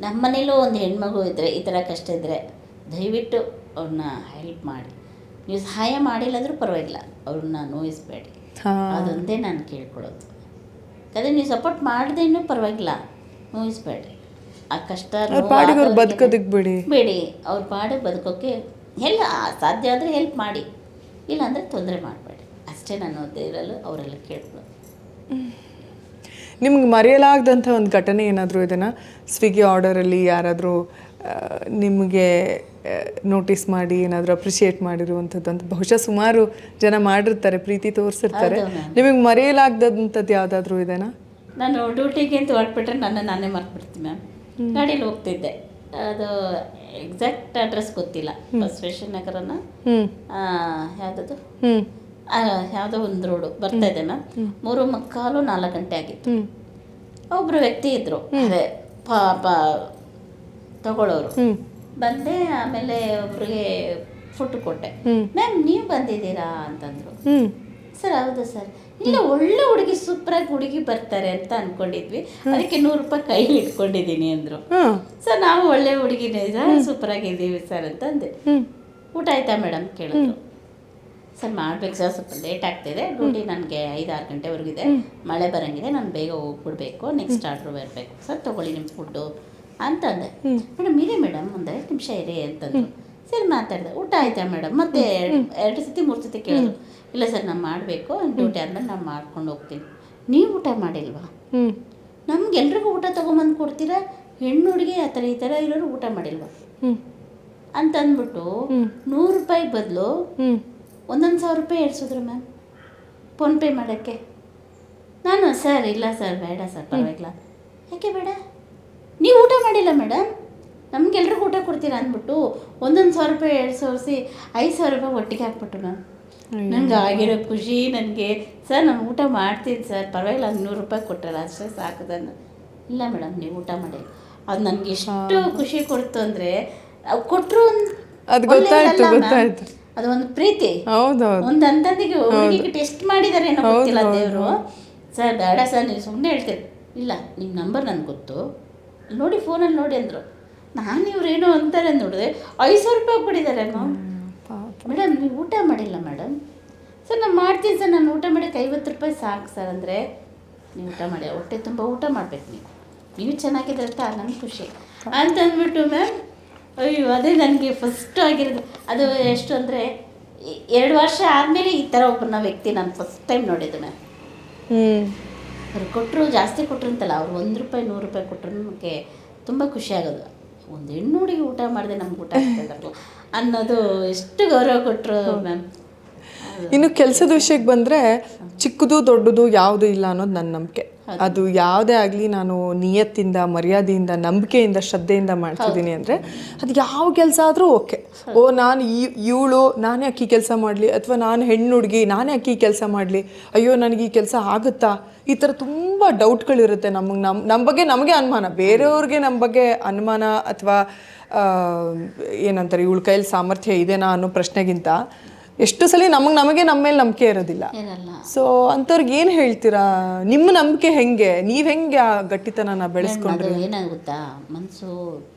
ನಮ್ಮ ಮನೇಲೂ ಒಂದು ಹೆಣ್ಮಗು ಇದ್ದರೆ, ಈ ಥರ ಕಷ್ಟ ಇದ್ದರೆ ದಯವಿಟ್ಟು ಅವ್ರನ್ನ ಹೆಲ್ಪ್ ಮಾಡಿ. ನೀವು ಸಹಾಯ ಮಾಡಿಲ್ಲಂದ್ರೂ ಪರವಾಗಿಲ್ಲ, ಅವ್ರನ್ನ ನೋಯಿಸಬೇಡಿ. ಅದೊಂದೇ ನಾನು ಕೇಳ್ಕೊಳ್ಳೋದು. ಅದೇ ನೀವು ಸಪೋರ್ಟ್ ಮಾಡದೇನೂ ಪರವಾಗಿಲ್ಲ, ನೋಯಿಸಬೇಡಿ. ಆ ಕಷ್ಟ ಬದುಕೋದಕ್ಕೆ ಬೇಡಿ. ಅವ್ರ ಪಾಡಿಗೆ ಬದುಕೋಕ್ಕೆ ಸಾಧ್ಯ ಆದರೆ ಹೆಲ್ಪ್ ಮಾಡಿ, ಇಲ್ಲಾಂದರೆ ತೊಂದರೆ ಮಾಡಬೇಡಿ. ಅಷ್ಟೇ ನಾನು ದೇವರಲ್ಲೂ ಅವರೆಲ್ಲ ಕೇಳ್ಕೊಳ್ಳೋದು. ನಿಮ್ಗೆ ಮರೆಯಲಾಗದಂಥ ಒಂದು ಘಟನೆ ಏನಾದರೂ ಇದನ್ನು ಸ್ವಿಗ್ಗಿ ಆರ್ಡರಲ್ಲಿ ಯಾರಾದರೂ ನಿಮಗೆ ನೋಟಿಸ್ ಮಾಡಿ ಏನಾದರೂ ಅಪ್ರಿಷಿಯೇಟ್ ಮಾಡಿರುವಂಥದ್ದು ಅಂತ ಬಹುಶಃ ಸುಮಾರು ಜನ ಮಾಡಿರ್ತಾರೆ, ಪ್ರೀತಿ ತೋರಿಸಿರ್ತಾರೆ. ನಿಮಗೆ ಮರೆಯಲಾಗದಂಥದ್ದು ಯಾವುದಾದ್ರೂ ಇದೆನಾ? ನಾನು ಡ್ಯೂಟಿಗೆ ಅಂತ ಹೊರಟ್ಬಿಟ್ರೆ ನಾನೇ ಮರ್ತ್ಬಿಡ್ತೀನಿ ಮ್ಯಾಮ್. ಗಾಡೀಲಿ ಹೋಗ್ತಿದ್ದೆ, ಅದು ಎಕ್ಸಾಕ್ಟ್ ಅಡ್ರೆಸ್ ಗೊತ್ತಿಲ್ಲ, ಬಸವೇಶ್ವರ ನಗರನ ಯಾವುದದು ಯಾವುದೋ ಒಂದು ರೋಡು ಬರ್ತಾ ಇದೆ ಮ್ಯಾಮ್. 3:45 4 ಗಂಟೆ ಆಗಿತ್ತು. ಒಬ್ಬರು ವ್ಯಕ್ತಿ ಇದ್ದರು, ಅದೇ ಪಾಪ ತಗೊಳ್ಳೋರು. ಬಂದೆ, ಆಮೇಲೆ ಒಬ್ರಿಗೆ ಫುಡ್ ಕೊಟ್ಟೆ. ಮ್ಯಾಮ್ ನೀವು ಬಂದಿದ್ದೀರಾ ಅಂತಂದರು. ಸರ್ ಹೌದು ಸರ್. ಇಲ್ಲ, ಒಳ್ಳೆ ಹುಡುಗಿ, ಸೂಪರಾಗಿ ಹುಡುಗಿ ಬರ್ತಾರೆ ಅಂತ ಅಂದ್ಕೊಂಡಿದ್ವಿ, ಅದಕ್ಕೆ 100 ರೂಪಾಯಿ ಕೈಲಿ ಇಟ್ಕೊಂಡಿದ್ದೀನಿ ಅಂದರು. ಸರ್ ನಾವು ಒಳ್ಳೆ ಹುಡುಗಿನೇ ಸರ್, ಸೂಪರಾಗಿದ್ದೀವಿ ಸರ್ ಅಂತ ಅಂದೆ. ಊಟ ಆಯ್ತಾ ಮೇಡಮ್ ಕೇಳಿದ್ರು. ಸರ್ ಮಾಡಬೇಕು ಸರ್, ಸ್ವಲ್ಪ ಲೇಟ್ ಆಗ್ತಿದೆ, ಡ್ಯೂಟಿ ನನಗೆ 5-6 ಗಂಟೆವರೆಗಿದೆ, ಮಳೆ ಬರೋಂಗಿದೆ, ನಾನು ಬೇಗ ಹೋಗ್ಬಿಡ್ಬೇಕು, ನೆಕ್ಸ್ಟ್ ಆರ್ಡ್ರ್ ಬರಬೇಕು ಸರ್, ತೊಗೊಳ್ಳಿ ನಿಮ್ಮ ಫುಡ್ಡು ಅಂತಂದೆ. ಮೇಡಮ್ ಇರಿ ಮೇಡಮ್, ಒಂದು 5 ನಿಮಿಷ ಇರಿ ಅಂತಂದರು. ಸರಿ ಮಾತಾಡಿದೆ. ಊಟ ಆಯ್ತಾ ಮೇಡಮ್? ಮತ್ತೆ 2 ಸತಿ 3 ಸತಿ ಕೇಳಿದ್ರು. ಇಲ್ಲ ಸರ್ ನಾನು ಮಾಡಬೇಕು, ಡ್ಯೂಟಿ ಆದಮೇಲೆ ನಾನು ಮಾಡ್ಕೊಂಡು ಹೋಗ್ತೀನಿ. ನೀವು ಊಟ ಮಾಡಿಲ್ವಾ? ನಮ್ಗೆಲ್ರಿಗೂ ಊಟ ತೊಗೊಂಬಂದು ಕೊಡ್ತೀರಾ, ಹೆಣ್ಣು ಹುಡುಗಿ ಆ ಥರ ಈ ಥರ ಇರೋರು ಊಟ ಮಾಡಿಲ್ವಾ ಅಂತಂದ್ಬಿಟ್ಟು 100 ರೂಪಾಯಿ ಬದಲು 1,100 ರೂಪಾಯಿ ಏರ್ಸಿದ್ರು ಮ್ಯಾಮ್ ಫೋನ್ಪೇ ಮಾಡೋಕ್ಕೆ. ನಾನು ಸರ್ ಇಲ್ಲ ಸರ್ ಬೇಡ ಸರ್ ಪರವಾಗಿಲ್ಲ. ಯಾಕೆ ಬೇಡ? ನೀವು ಊಟ ಮಾಡಿಲ್ಲ ಮೇಡಮ್, ನಮ್ಗೆಲ್ರಿಗೂ ಊಟ ಕೊಡ್ತೀರಾ ಅಂದ್ಬಿಟ್ಟು 1,000 ರೂಪಾಯಿ 2,000 5,000 ರೂಪಾಯಿ ಒಟ್ಟಿಗೆ ಹಾಕ್ಬಿಟ್ಟು ಮ್ಯಾಮ್. ನಂಗೆ ಆಗಿರೋ ಖುಷಿ ನನಗೆ, ಸರ್ ನಾನು ಊಟ ಮಾಡ್ತೀನಿ ಸರ್ ಪರವಾಗಿಲ್ಲ, 100 ರೂಪಾಯಿ ಕೊಟ್ಟಲ್ಲ ಅಷ್ಟೇ ಸಾಕು ಸರ್. ಇಲ್ಲ ಮೇಡಮ್ ನೀವು ಊಟ ಮಾಡಿ. ಅದು ನನಗೆ ಎಷ್ಟು ಖುಷಿ ಕೊಡ್ತು ಅಂದರೆ, ಕೊಟ್ಟರು ಅದು ಗೊತ್ತಾಯ್ತು. ಅದು ಒಂದು ಪ್ರೀತಿ. ಹೌದೌದು. ಒಂದು ಅಂತಂದಿಗೆ ಹುಡುಗಿಗೆ ಟೆಸ್ಟ್ ಮಾಡಿದ್ದಾರೆ ಏನೋ ಗೊತ್ತಿಲ್ಲ ದೇವರು. ಸರ್ ಬೇಡ ಸರ್ ನೀವು ಸುಮ್ಮನೆ ಹೇಳ್ತೀರಿ. ಇಲ್ಲ ನಿಮ್ಮ ನಂಬರ್ ನನಗೆ ಗೊತ್ತು, ನೋಡಿ ಫೋನಲ್ಲಿ ನೋಡಿ ಅಂದರು. ನಾನು ಇವ್ರೇನೋ ಅಂತಾರೆ ನೋಡಿದೆ 5,000 ರೂಪಾಯಿ ಕೊಟ್ಟಿದ್ದಾರೆ ಮ್ಯಾಮ್. ಮೇಡಮ್ ನೀವು ಊಟ ಮಾಡಿಲ್ಲ ಮೇಡಮ್. ಸರ್ ನಾನು ಮಾಡ್ತೀನಿ ಸರ್, ನಾನು ಊಟ ಮಾಡೋಕ್ಕೆ 50 ರೂಪಾಯಿ ಸಾಕು ಸರ್. ಅಂದರೆ ನೀವು ಊಟ ಮಾಡಿ, ಹೊಟ್ಟೆ ತುಂಬ ಊಟ ಮಾಡಬೇಕು, ನೀವು ಚೆನ್ನಾಗಿದ್ರೆ ನನಗೆ ಖುಷಿ ಅಂತ ಅಂದ್ಬಿಟ್ಟು ಮ್ಯಾಮ್. ಅಯ್ಯೋ ಅದೇ ನನಗೆ ಫಸ್ಟ್ ಆಗಿರೋದು. ಅದು ಎಷ್ಟು ಅಂದರೆ 2 ವರ್ಷ ಆದಮೇಲೆ ಈ ಥರ ಒಬ್ಬರನ್ನ ವ್ಯಕ್ತಿ ನಾನು ಫಸ್ಟ್ ಟೈಮ್ ನೋಡಿದ್ದು ಮ್ಯಾಮ್. ಅವ್ರು ಕೊಟ್ಟರು, ಜಾಸ್ತಿ ಕೊಟ್ಟರು ಅಂತಲ್ಲ, ಅವ್ರು 1 ರೂಪಾಯಿ 100 ರೂಪಾಯಿ ಕೊಟ್ಟರು ನಮಗೆ ತುಂಬ ಖುಷಿ ಆಗೋದು. ಒಂದು ಹೆಣ್ಣು ಹುಡುಗಿ ಊಟ ಮಾಡಿದೆ ನಮ್ಗೆ ಊಟ ಆಗ್ತಾಯಿದ್ದಾರಲ್ಲ ಅನ್ನೋದು ಎಷ್ಟು ಗೌರವ ಕೊಟ್ಟರು ಮ್ಯಾಮ್. ಇನ್ನು ಕೆಲಸದ ವಿಷಯಕ್ಕೆ ಬಂದರೆ ಚಿಕ್ಕದು ದೊಡ್ಡದು ಯಾವುದು ಇಲ್ಲ ಅನ್ನೋದು ನನ್ನ ನಂಬಿಕೆ. ಅದು ಯಾವುದೇ ಆಗಲಿ ನಾನು ನಿಯತ್ತಿಂದ, ಮರ್ಯಾದೆಯಿಂದ, ನಂಬಿಕೆಯಿಂದ, ಶ್ರದ್ಧೆಯಿಂದ ಮಾಡ್ತಿದ್ದೀನಿ ಅಂದರೆ ಅದು ಯಾವ ಕೆಲಸ ಆದರೂ ಓಕೆ. ನಾನು ಇವಳು ನಾನೇ ಅಕ್ಕಿ ಕೆಲಸ ಮಾಡಲಿ, ಅಥವಾ ನಾನು ಹೆಣ್ಣು ಹುಡುಗಿ ನಾನೇ ಅಕ್ಕಿ ಕೆಲಸ ಮಾಡಲಿ, ಅಯ್ಯೋ ನನಗೆ ಈ ಕೆಲಸ ಆಗುತ್ತಾ, ಈ ಥರ ತುಂಬ ಡೌಟ್ಗಳಿರುತ್ತೆ ನಮಗೆ. ನಮ್ಮ ಬಗ್ಗೆ ನಮಗೆ ಅನುಮಾನ, ಬೇರೆಯವ್ರಿಗೆ ನಮ್ಮ ಬಗ್ಗೆ ಅನುಮಾನ ಅಥವಾ ಏನಂತಾರೆ ಇವಳ ಕೈಯಲ್ಲಿ ಸಾಮರ್ಥ್ಯ ಇದೆನಾ ಅನ್ನೋ ಪ್ರಶ್ನೆಗಿಂತ ಎಷ್ಟು ಸಲ ನಮಗೆ ನಮ್ಮ ಮೇಲೆ ನಂಬಿಕೆ ಇರೋದಿಲ್ಲ. ಸೊ ಅಂಥವ್ರಿಗೆ ಏನು ಹೇಳ್ತೀರಾ? ನಿಮ್ಮ ನಂಬಿಕೆ ಹೆಂಗೆ, ನೀವು ಹೆಂಗೆ ಆ ಗಟ್ಟಿತನನ ಬೆಳೆಸ್ಕೊಂಡ್ರಿ? ಏನಾಗುತ್ತಾ, ಮನಸ್ಸು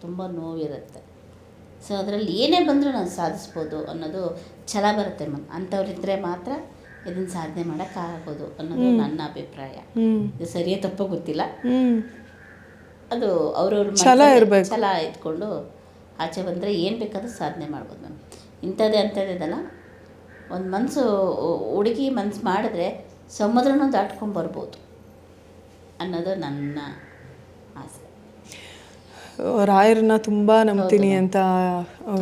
ತುಂಬ ನೋವಿರುತ್ತೆ. ಸೊ ಅದರಲ್ಲಿ ಏನೇ ಬಂದರೂ ನಾನು ಸಾಧಿಸ್ಬೋದು ಅನ್ನೋದು ಛಲ ಬರುತ್ತೆ ಮ್ಯಾಮ್. ಅಂಥವ್ರಿದ್ರೆ ಮಾತ್ರ ಇದನ್ನು ಸಾಧನೆ ಮಾಡೋಕ್ಕಾಗೋದು ಅನ್ನೋದು ನನ್ನ ಅಭಿಪ್ರಾಯ. ಇದು ಸರಿಯೇ ತಪ್ಪೋ ಗೊತ್ತಿಲ್ಲ, ಅದು ಅವ್ರವ್ರ ಛಲ ಇಟ್ಕೊಂಡು ಆಚೆ ಬಂದರೆ ಏನು ಬೇಕಾದ್ರೂ ಸಾಧನೆ ಮಾಡ್ಬೋದು ಮ್ಯಾಮ್. ಇಂಥದ್ದೆದಲ್ಲ, ಒಂದು ಮನಸ್ಸು ಹುಡುಗಿ ಮನಸ್ಸು ಮಾಡಿದ್ರೆ ಸಮುದ್ರನೂ ದಾಟ್ಕೊಂಡ್ಬರ್ಬೋದು ಅನ್ನೋದು ನನ್ನ ಆಸೆ. ರಾಯರನ್ನ ತುಂಬ ನಂಬ್ತೀನಿ ಅಂತ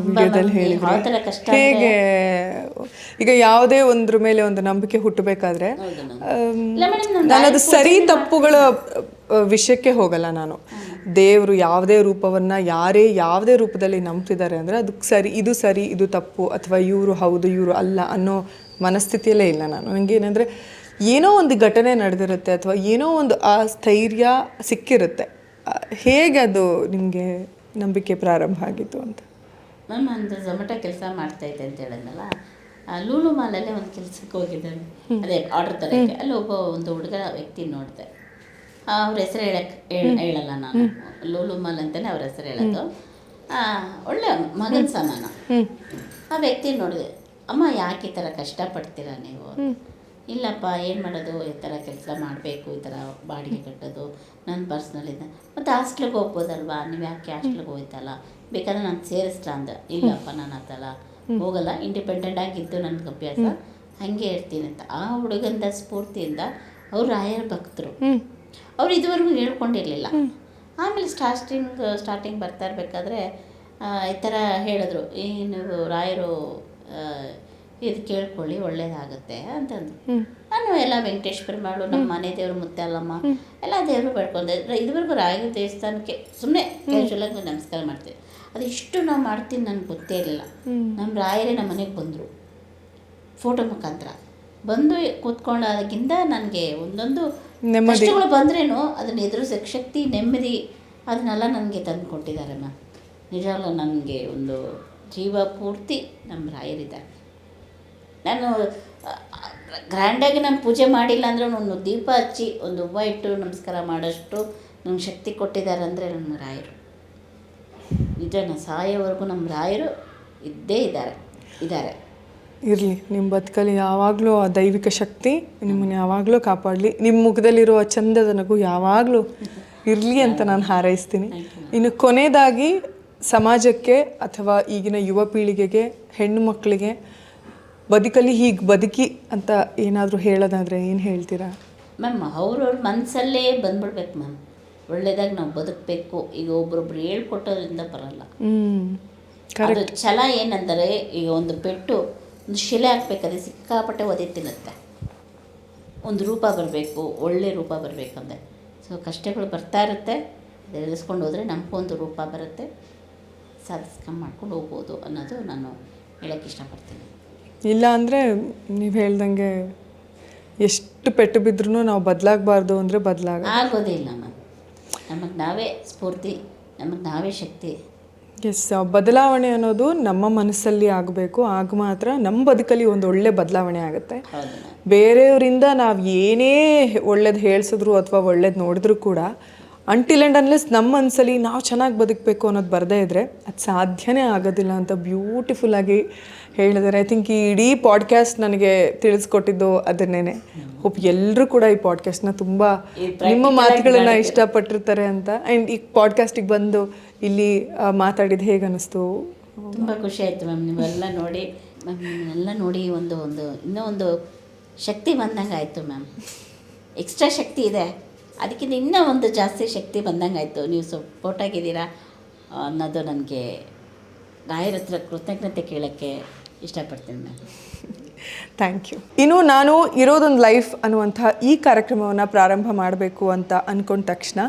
ವಿಡಿಯೋದಲ್ಲಿ ಹೇಳಿದ್ರು. ಹೇಗೆ ಈಗ ಯಾವುದೇ ಒಂದ್ರ ಮೇಲೆ ಒಂದು ನಂಬಿಕೆ ಹುಟ್ಟಬೇಕಾದ್ರೆ ನಾನದು ಸರಿ ತಪ್ಪುಗಳ ವಿಷಯಕ್ಕೆ ಹೋಗಲ್ಲ. ನಾನು ದೇವರು ಯಾವುದೇ ರೂಪವನ್ನು ಯಾರೇ ಯಾವುದೇ ರೂಪದಲ್ಲಿ ನಂಬ್ತಿದ್ದಾರೆ ಅಂದರೆ ಅದಕ್ಕೆ ಸರಿ ಇದು ತಪ್ಪು, ಅಥವಾ ಇವರು ಹೌದು ಇವರು ಅಲ್ಲ ಅನ್ನೋ ಮನಸ್ಥಿತಿಯಲ್ಲೇ ಇಲ್ಲ ನಾನು. ನನಗೇನೆಂದರೆ ಏನೋ ಒಂದು ಘಟನೆ ನಡೆದಿರುತ್ತೆ, ಅಥವಾ ಏನೋ ಒಂದು ಆ ಸ್ಥೈರ್ಯ ಸಿಕ್ಕಿರುತ್ತೆ. ಹೇಗೆ ಅದು ನಿಮಗೆ ನಂಬಿಕೆ ಪ್ರಾರಂಭ ಆಗಿತ್ತು ಅಂತ? ಮ್ಯಾಮ್ ಒಂದು ಝೊಮ್ಯಾಟೊ ಕೆಲಸ ಮಾಡ್ತಾಯಿದ್ದೆ ಅಂತ ಹೇಳಿದ್ನಲ್ಲ, ಲೂಲು ಮಾಲಲ್ಲೇ ಒಂದು ಕೆಲಸಕ್ಕೆ ಹೋಗಿದ್ದೆ. ಅದೇ ಆರ್ಡ್ರ್ ತರೋಕ್ಕೆ. ಅಲ್ಲಿ ಒಂದು ಹುಡುಗ ವ್ಯಕ್ತಿ ನೋಡಿದೆ. ಅವ್ರ ಹೆಸರು ಹೇಳಲ್ಲ ನಾನು, ಲೂಲು ಮಾಲ್ ಅಂತಲೇ ಅವ್ರ ಹೆಸರು ಹೇಳೋದು. ಒಳ್ಳೆ ಮಗನ ಸಮಾನ. ಆ ವ್ಯಕ್ತಿ ನೋಡಿದೆ. ಅಮ್ಮ ಯಾಕೆ ಈ ಥರ ಕಷ್ಟಪಡ್ತೀರಾ ನೀವು? ಇಲ್ಲಪ್ಪ ಏನು ಮಾಡೋದು, ಈ ಥರ ಕೆಲಸ ಮಾಡಬೇಕು, ಈ ಥರ ಬಾಡಿಗೆ ಕಟ್ಟೋದು, ನನ್ನ ಪರ್ಸ್ನಲ್ಲಿದೆ, ಮತ್ತು ಹಾಸ್ಟ್ಲಿಗೆ ಹೋಗ್ಬೋದಲ್ವಾ, ನೀವು ಯಾಕೆ ಹಾಸ್ಟ್ಲಿಗೆ ಹೋಯ್ತಲ್ಲ, ಬೇಕಾದ್ರೆ ನಾನು ಸೇರಿಸ್ಲಾ ಅಂದೆ. ಇಲ್ಲಪ್ಪ ನಾನು ಅದಲ್ಲ ಹೋಗಲ್ಲ, ಇಂಡಿಪೆಂಡೆಂಟ್ ಆಗಿದ್ದು ನನಗೆ ಅಭ್ಯಾಸ, ಹಾಗೆ ಇರ್ತೀನಿ ಅಂತ. ಆ ಹುಡುಗಂದ ಸ್ಫೂರ್ತಿಯಿಂದ ಅವ್ರು ರಾಯರ ಭಕ್ತರು. ಅವ್ರು ಇದುವರೆಗೂ ಹೇಳ್ಕೊಂಡಿರಲಿಲ್ಲ. ಆಮೇಲೆ ಸ್ಟಾರ್ಟಿಂಗ್ ಬರ್ತಾ ಇರಬೇಕಾದ್ರೆ ಈ ಥರ ಹೇಳಿದ್ರು, ನೀವು ರಾಯರು ಇದು ಕೇಳ್ಕೊಳ್ಳಿ ಒಳ್ಳೇದಾಗುತ್ತೆ ಅಂತಂದ್ರು. ನಾನು ಎಲ್ಲ ವೆಂಕಟೇಶ್ವರ ಮಾಡು, ನಮ್ಮ ಮನೆ ದೇವರು ಮುತ್ತಲ್ಲಮ್ಮ ಎಲ್ಲ ದೇವರು ಬೇಡ್ಕೊಂಡೆ. ಇದುವರೆಗೂ ರಾಯರ ದೇವಸ್ಥಾನಕ್ಕೆ ಸುಮ್ಮನೆ ಕ್ಯಾಶುವಲಾಗಿ ನಮಸ್ಕಾರ ಮಾಡ್ತೀವಿ. ಅದು ಇಷ್ಟು ನಾವು ಮಾಡ್ತೀನಿ ನನಗೆ ಗೊತ್ತೇ ಇರಲಿಲ್ಲ. ನಮ್ಮ ರಾಯರೇ ನಮ್ಮ ಮನೆಗೆ ಬಂದರು, ಫೋಟೋ ಮುಖಾಂತರ ಬಂದು ಕೂತ್ಕೊಂಡಾಗಿಂದ ನನಗೆ ಒಂದೊಂದು ಕಷ್ಟಗಳು ಬಂದ್ರೇನು ಅದನ್ನು ಎದುರಿಸೋಕ್ಕೆ ಶಕ್ತಿ, ನೆಮ್ಮದಿ ಅದನ್ನೆಲ್ಲ ನನಗೆ ತಂದು ಕೊಟ್ಟಿದ್ದಾರೆ ಮ್ಯಾಮ್. ನಿಜವಾಗ್ಲೂ ನನಗೆ ಒಂದು ಜೀವ ಪೂರ್ತಿ ನಮ್ಮ ರಾಯರಿದ್ದಾರೆ. ನಾನು ಗ್ರ್ಯಾಂಡಾಗಿ ನಾನು ಪೂಜೆ ಮಾಡಿಲ್ಲ ಅಂದರೆ ಒಂದು ದೀಪ ಹಚ್ಚಿ ಒಂದು ಹೂವು ಇಟ್ಟು ನಮಸ್ಕಾರ ಮಾಡೋಷ್ಟು ನಂಗೆ ಶಕ್ತಿ ಕೊಟ್ಟಿದ್ದಾರೆ ಅಂದರೆ ನಮ್ಮ ರಾಯರು. ನಿಜ, ನಾನು ಸಾಯೋವರೆಗೂ ನಮ್ಮ ರಾಯರು ಇದ್ದೇ ಇದ್ದಾರೆ. ಇರಲಿ, ನಿಮ್ಮ ಬದುಕಲ್ಲಿ ಯಾವಾಗಲೂ ಆ ದೈವಿಕ ಶಕ್ತಿ ನಿಮ್ಮನ್ನು ಯಾವಾಗಲೂ ಕಾಪಾಡಲಿ. ನಿಮ್ಮ ಮುಖದಲ್ಲಿರುವ ಚಂದದ ನಗು ಯಾವಾಗಲೂ ಇರಲಿ ಅಂತ ನಾನು ಹಾರೈಸ್ತೀನಿ. ಇನ್ನು ಕೊನೆಯದಾಗಿ ಸಮಾಜಕ್ಕೆ ಅಥವಾ ಈಗಿನ ಯುವ ಪೀಳಿಗೆಗೆ, ಹೆಣ್ಣು ಮಕ್ಕಳಿಗೆ ಬದುಕಲ್ಲಿ ಹೀಗೆ ಬದುಕಿ ಅಂತ ಏನಾದರೂ ಹೇಳೋದಾದರೆ ಏನು ಹೇಳ್ತೀರಾ ಮ್ಯಾಮ್? ಅವ್ರವ್ರ ಮನಸ್ಸಲ್ಲೇ ಬಂದ್ಬಿಡ್ಬೇಕು ಮ್ಯಾಮ್. ಒಳ್ಳೆಯದಾಗಿ ನಾವು ಬದುಕಬೇಕು. ಈಗ ಒಬ್ರೊಬ್ರು ಹೇಳ್ಕೊಟ್ಟೋದ್ರಿಂದ ಬರಲ್ಲ. ಅದು ಛಲ ಏನಂದರೆ, ಈಗ ಒಂದು ಪೆಟ್ಟು ಒಂದು ಶಿಲೆ ಹಾಕ್ಬೇಕಾದ್ರೆ ಸಿಕ್ಕಾಪಟ್ಟೆ ಒದೆ ತಿನ್ನುತ್ತೆ. ಒಂದು ರೂಪ ಬರಬೇಕು, ಒಳ್ಳೆ ರೂಪ ಬರಬೇಕಂದ್ರೆ. ಸೊ ಕಷ್ಟಗಳು ಬರ್ತಾ ಇರುತ್ತೆ, ಎದುರಿಸ್ಕೊಂಡು ಹೋದರೆ ನಮಗೊಂದು ರೂಪ ಬರುತ್ತೆ, ಸಾಧಿಸ್ಕೊಂಡು ಮಾಡ್ಕೊಂಡು ಹೋಗ್ಬೋದು ಅನ್ನೋದು ನಾನು ಹೇಳೋಕ್ಕೆ ಇಷ್ಟಪಡ್ತೀನಿ. ಇಲ್ಲ ಅಂದರೆ ನೀವು ಹೇಳ್ದಂಗೆ ಎಷ್ಟು ಪೆಟ್ಟು ಬಿದ್ರೂ ನಾವು ಬದಲಾಗಬಾರ್ದು ಅಂದರೆ ಆಗೋದೇ ಇಲ್ಲ ಮ್ಯಾಮ್. ನಮಗೆ ನಾವೇ ಸ್ಫೂರ್ತಿ, ನಮಗೆ ನಾವೇ ಶಕ್ತಿ. ಎಸ್, ಬದಲಾವಣೆ ಅನ್ನೋದು ನಮ್ಮ ಮನಸ್ಸಲ್ಲಿ ಆಗಬೇಕು. ಆಗ ಮಾತ್ರ ನಮ್ಮ ಬದುಕಲ್ಲಿ ಒಂದು ಒಳ್ಳೆ ಬದಲಾವಣೆ ಆಗುತ್ತೆ. ಹೌದು. ಬೇರೆಯವರಿಂದ ನಾವು ಏನೇ ಒಳ್ಳೇದು ಹೇಳ್ಸಿದ್ರು ಅಥವಾ ಒಳ್ಳೇದು ನೋಡಿದ್ರು ಕೂಡ ಅಂಟಿಲ್ ಆ್ಯಂಡ್ ಅನ್ಲೆಸ್ ನಮ್ಮ ಮನಸ್ಸಲ್ಲಿ ನಾವು ಚೆನ್ನಾಗಿ ಬದುಕಬೇಕು ಅನ್ನೋದು ಬರದೇ ಇದ್ದರೆ ಅದು ಸಾಧ್ಯನೇ ಆಗೋದಿಲ್ಲ ಅಂತ ಬ್ಯೂಟಿಫುಲ್ಲಾಗಿ ಹೇಳಿದ್ದಾರೆ. ಐ ಥಿಂಕ್ ಈ ಇಡೀ ಪಾಡ್ಕ್ಯಾಸ್ಟ್ ನನಗೆ ತಿಳಿಸ್ಕೊಟ್ಟಿದ್ದು ಅದನ್ನೇ. ಹೋಪ್ ಎಲ್ಲರೂ ಕೂಡ ಈ ಪಾಡ್ಕಾಸ್ಟ್ನ ತುಂಬ ನಿಮ್ಮ ಮಾತುಗಳನ್ನು ಇಷ್ಟಪಟ್ಟಿರ್ತಾರೆ ಅಂತ. ಆ್ಯಂಡ್ ಈ ಪಾಡ್ಕಾಸ್ಟಿಗೆ ಬಂದು ಇಲ್ಲಿ ಮಾತಾಡಿದ್ದು ಹೇಗೆ ಅನ್ನಿಸ್ತು? ತುಂಬ ಖುಷಿ ಆಯಿತು ಮ್ಯಾಮ್. ನೀವೆಲ್ಲ ನೋಡಿ ಮ್ಯಾಮ್, ನಿಮ್ಮನ್ನೆಲ್ಲ ನೋಡಿ ಒಂದು ಇನ್ನೂ ಒಂದು ಶಕ್ತಿ ಬಂದಂಗೆ ಆಯಿತು ಮ್ಯಾಮ್. ಎಕ್ಸ್ಟ್ರಾ ಶಕ್ತಿ ಇದೆ, ಅದಕ್ಕಿಂತ ಇನ್ನೂ ಒಂದು ಜಾಸ್ತಿ ಶಕ್ತಿ ಬಂದಂಗೆ ಆಯಿತು. ನೀವು ಸಪೋರ್ಟ್ ಆಗಿದ್ದೀರಾ ಅನ್ನೋದು ನನಗೆ ರಾಯರ ಹತ್ರ ಕೃತಜ್ಞತೆ ಕೇಳೋಕ್ಕೆ ಇಷ್ಟಪಡ್ತೀನಿ ಮ್ಯಾಮ್. Thank you. ಇನ್ನು ನಾನು ಇರೋದೊಂದು ಲೈಫ್ ಅನ್ನುವಂಥ ಈ ಕಾರ್ಯಕ್ರಮವನ್ನು ಪ್ರಾರಂಭ ಮಾಡಬೇಕು ಅಂತ ಅಂದ್ಕೊಂಡ ತಕ್ಷಣ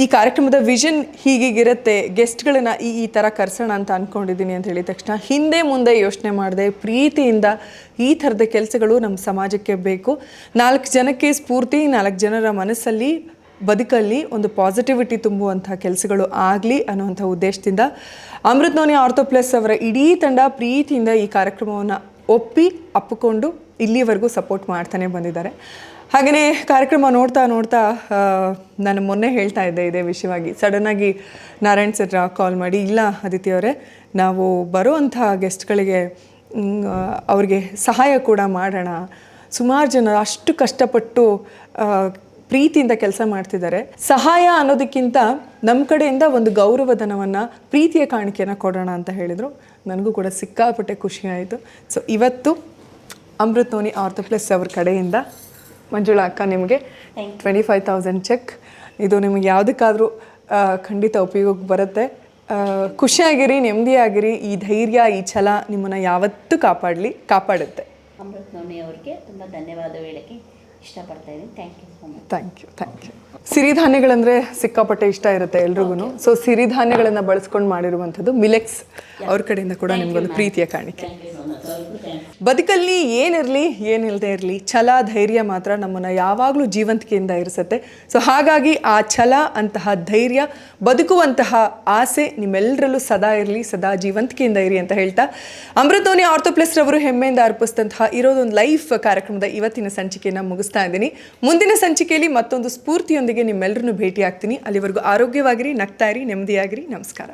ಈ ಕಾರ್ಯಕ್ರಮದ ವಿಷನ್ ಹೀಗಿರುತ್ತೆ, ಗೆಸ್ಟ್ಗಳನ್ನ ಈ ಥರ ಕರೆಸೋಣ ಅಂತ ಅಂದ್ಕೊಂಡಿದ್ದೀನಿ ಅಂತ ಹೇಳಿದ ತಕ್ಷಣ ಹಿಂದೆ ಮುಂದೆ ಯೋಚನೆ ಮಾಡಿದೆ, ಪ್ರೀತಿಯಿಂದ ಈ ಥರದ ಕೆಲಸಗಳು ನಮ್ಮ ಸಮಾಜಕ್ಕೆ ಬೇಕು. 4 ಜನಕ್ಕೆ ಸ್ಫೂರ್ತಿ, 4 ಜನರ ಮನಸ್ಸಲ್ಲಿ ಬದುಕಲ್ಲಿ ಒಂದು ಪಾಸಿಟಿವಿಟಿ ತುಂಬುವಂಥ ಕೆಲಸಗಳು ಆಗಲಿ ಅನ್ನುವಂಥ ಉದ್ದೇಶದಿಂದ ಅಮೃತ್ ನೋನಿ ಆರ್ಥೋ ಪ್ಲಸ್ ಅವರ ಇಡೀ ತಂಡ ಪ್ರೀತಿಯಿಂದ ಈ ಕಾರ್ಯಕ್ರಮವನ್ನು ಅಪ್ಪಿಕೊಂಡು ಇಲ್ಲಿವರೆಗೂ ಸಪೋರ್ಟ್ ಮಾಡ್ತಾನೆ ಬಂದಿದ್ದಾರೆ. ಹಾಗೆಯೇ ಕಾರ್ಯಕ್ರಮ ನೋಡ್ತಾ ನಾನು ಮೊನ್ನೆ ಹೇಳ್ತಾ ಇದ್ದೆ ಇದೇ ವಿಷಯವಾಗಿ. ಸಡನ್ನಾಗಿ ನಾರಾಯಣ್ ಸರ್ ಕಾಲ್ ಮಾಡಿ, ಇಲ್ಲ ಅದಿತಿ ಅವರೇ, ನಾವು ಬರುವಂಥ ಗೆಸ್ಟ್ಗಳಿಗೆ ಅವ್ರಿಗೆ ಸಹಾಯ ಕೂಡ ಮಾಡೋಣ. ಸುಮಾರು ಜನ ಅಷ್ಟು ಕಷ್ಟಪಟ್ಟು ಪ್ರೀತಿಯಿಂದ ಕೆಲಸ ಮಾಡ್ತಿದ್ದಾರೆ. ಸಹಾಯ ಅನ್ನೋದಕ್ಕಿಂತ ನಮ್ಮ ಕಡೆಯಿಂದ ಒಂದು ಗೌರವಧನವನ್ನು, ಪ್ರೀತಿಯ ಕಾಣಿಕೆಯನ್ನು ಕೊಡೋಣ ಅಂತ ಹೇಳಿದರು. ನನಗೂ ಕೂಡ ಸಿಕ್ಕಾಪಟ್ಟೆ ಖುಷಿ ಆಯಿತು. ಸೊ ಇವತ್ತು ಅಮೃತ್ ನೋನಿ ಆರ್ಥೋ ಪ್ಲಸ್ ಅವ್ರ ಕಡೆಯಿಂದ ಮಂಜುಳಾ ಅಕ್ಕ ನಿಮಗೆ 25,000 ಚೆಕ್. ಇದು ನಿಮಗೆ ಯಾವುದಕ್ಕಾದರೂ ಖಂಡಿತ ಉಪಯೋಗಕ್ಕೆ ಬರುತ್ತೆ. ಖುಷಿಯಾಗಿರಿ, ನೆಮ್ಮದಿಯಾಗಿರಿ. ಈ ಧೈರ್ಯ, ಈ ಛಲ ನಿಮ್ಮನ್ನು ಯಾವತ್ತೂ ಕಾಪಾಡುತ್ತೆ. ಅಮೃತ್ ನೋನಿ ಅವ್ರಿಗೆ ತುಂಬ ಧನ್ಯವಾದ ಹೇಳೋಕ್ಕೆ ಇಷ್ಟಪಡ್ತಾ ಇದ್ದೀನಿ. Thank you so much. Thank you. ಸಿರಿಧಾನ್ಯಗಳಂದರೆ ಸಿಕ್ಕಾಪಟ್ಟೆ ಇಷ್ಟ ಇರುತ್ತೆ ಎಲ್ರಿಗೂ. ಸೊ ಸಿರಿಧಾನ್ಯಗಳನ್ನು ಬಳಸ್ಕೊಂಡು ಮಾಡಿರುವಂಥದ್ದು ಮಿಲೆಕ್ಸ್ ಅವ್ರ ಕಡೆಯಿಂದ ಕೂಡ ನಿಮಗೊಂದು ಪ್ರೀತಿಯ ಕಾಣಿಕೆ. ಬದುಕಲ್ಲಿ ಏನಿರಲಿ ಏನಿಲ್ಲದೆ ಇರಲಿ, ಛಲ ಧೈರ್ಯ ಮಾತ್ರ ನಮ್ಮನ್ನು ಯಾವಾಗಲೂ ಜೀವಂತಿಕೆಯಿಂದ ಇರಿಸುತ್ತೆ. ಸೊ ಹಾಗಾಗಿ ಆ ಛಲ, ಅಂತಹ ಧೈರ್ಯ, ಬದುಕುವಂತಹ ಆಸೆ ನಿಮ್ಮೆಲ್ಲರಲ್ಲೂ ಸದಾ ಇರಲಿ, ಸದಾ ಜೀವಂತಿಕೆಯಿಂದ ಇರಿ ಅಂತ ಹೇಳ್ತಾ ಅಮೃತ್ ನೋನಿ ಆರ್ಥೋ ಪ್ಲಸ್ ರವರು ಹೆಮ್ಮೆಯಿಂದ ಅರ್ಪಿಸಿದಂತಹ ಇರೋದೊಂದು ಲೈಫ್ ಕಾರ್ಯಕ್ರಮದ ಇವತ್ತಿನ ಸಂಚಿಕೆಯನ್ನು ಮುಗಿಸ್ತಾ ಇದ್ದೀನಿ. ಮುಂದಿನ ಸಂಚಿಕೆಯಲ್ಲಿ ಮತ್ತೊಂದು ಸ್ಫೂರ್ತಿಯೊಂದಿಗೆ ನಿಮ್ಮೆಲ್ಲರನ್ನು ಭೇಟಿ ಆಗ್ತೀನಿ. ಅಲ್ಲಿವರೆಗೂ ಆರೋಗ್ಯವಾಗಿರಿ, ನಗ್ತಾ ಇರಿ, ನೆಮ್ಮದಿಯಾಗಿರಿ. ನಮಸ್ಕಾರ.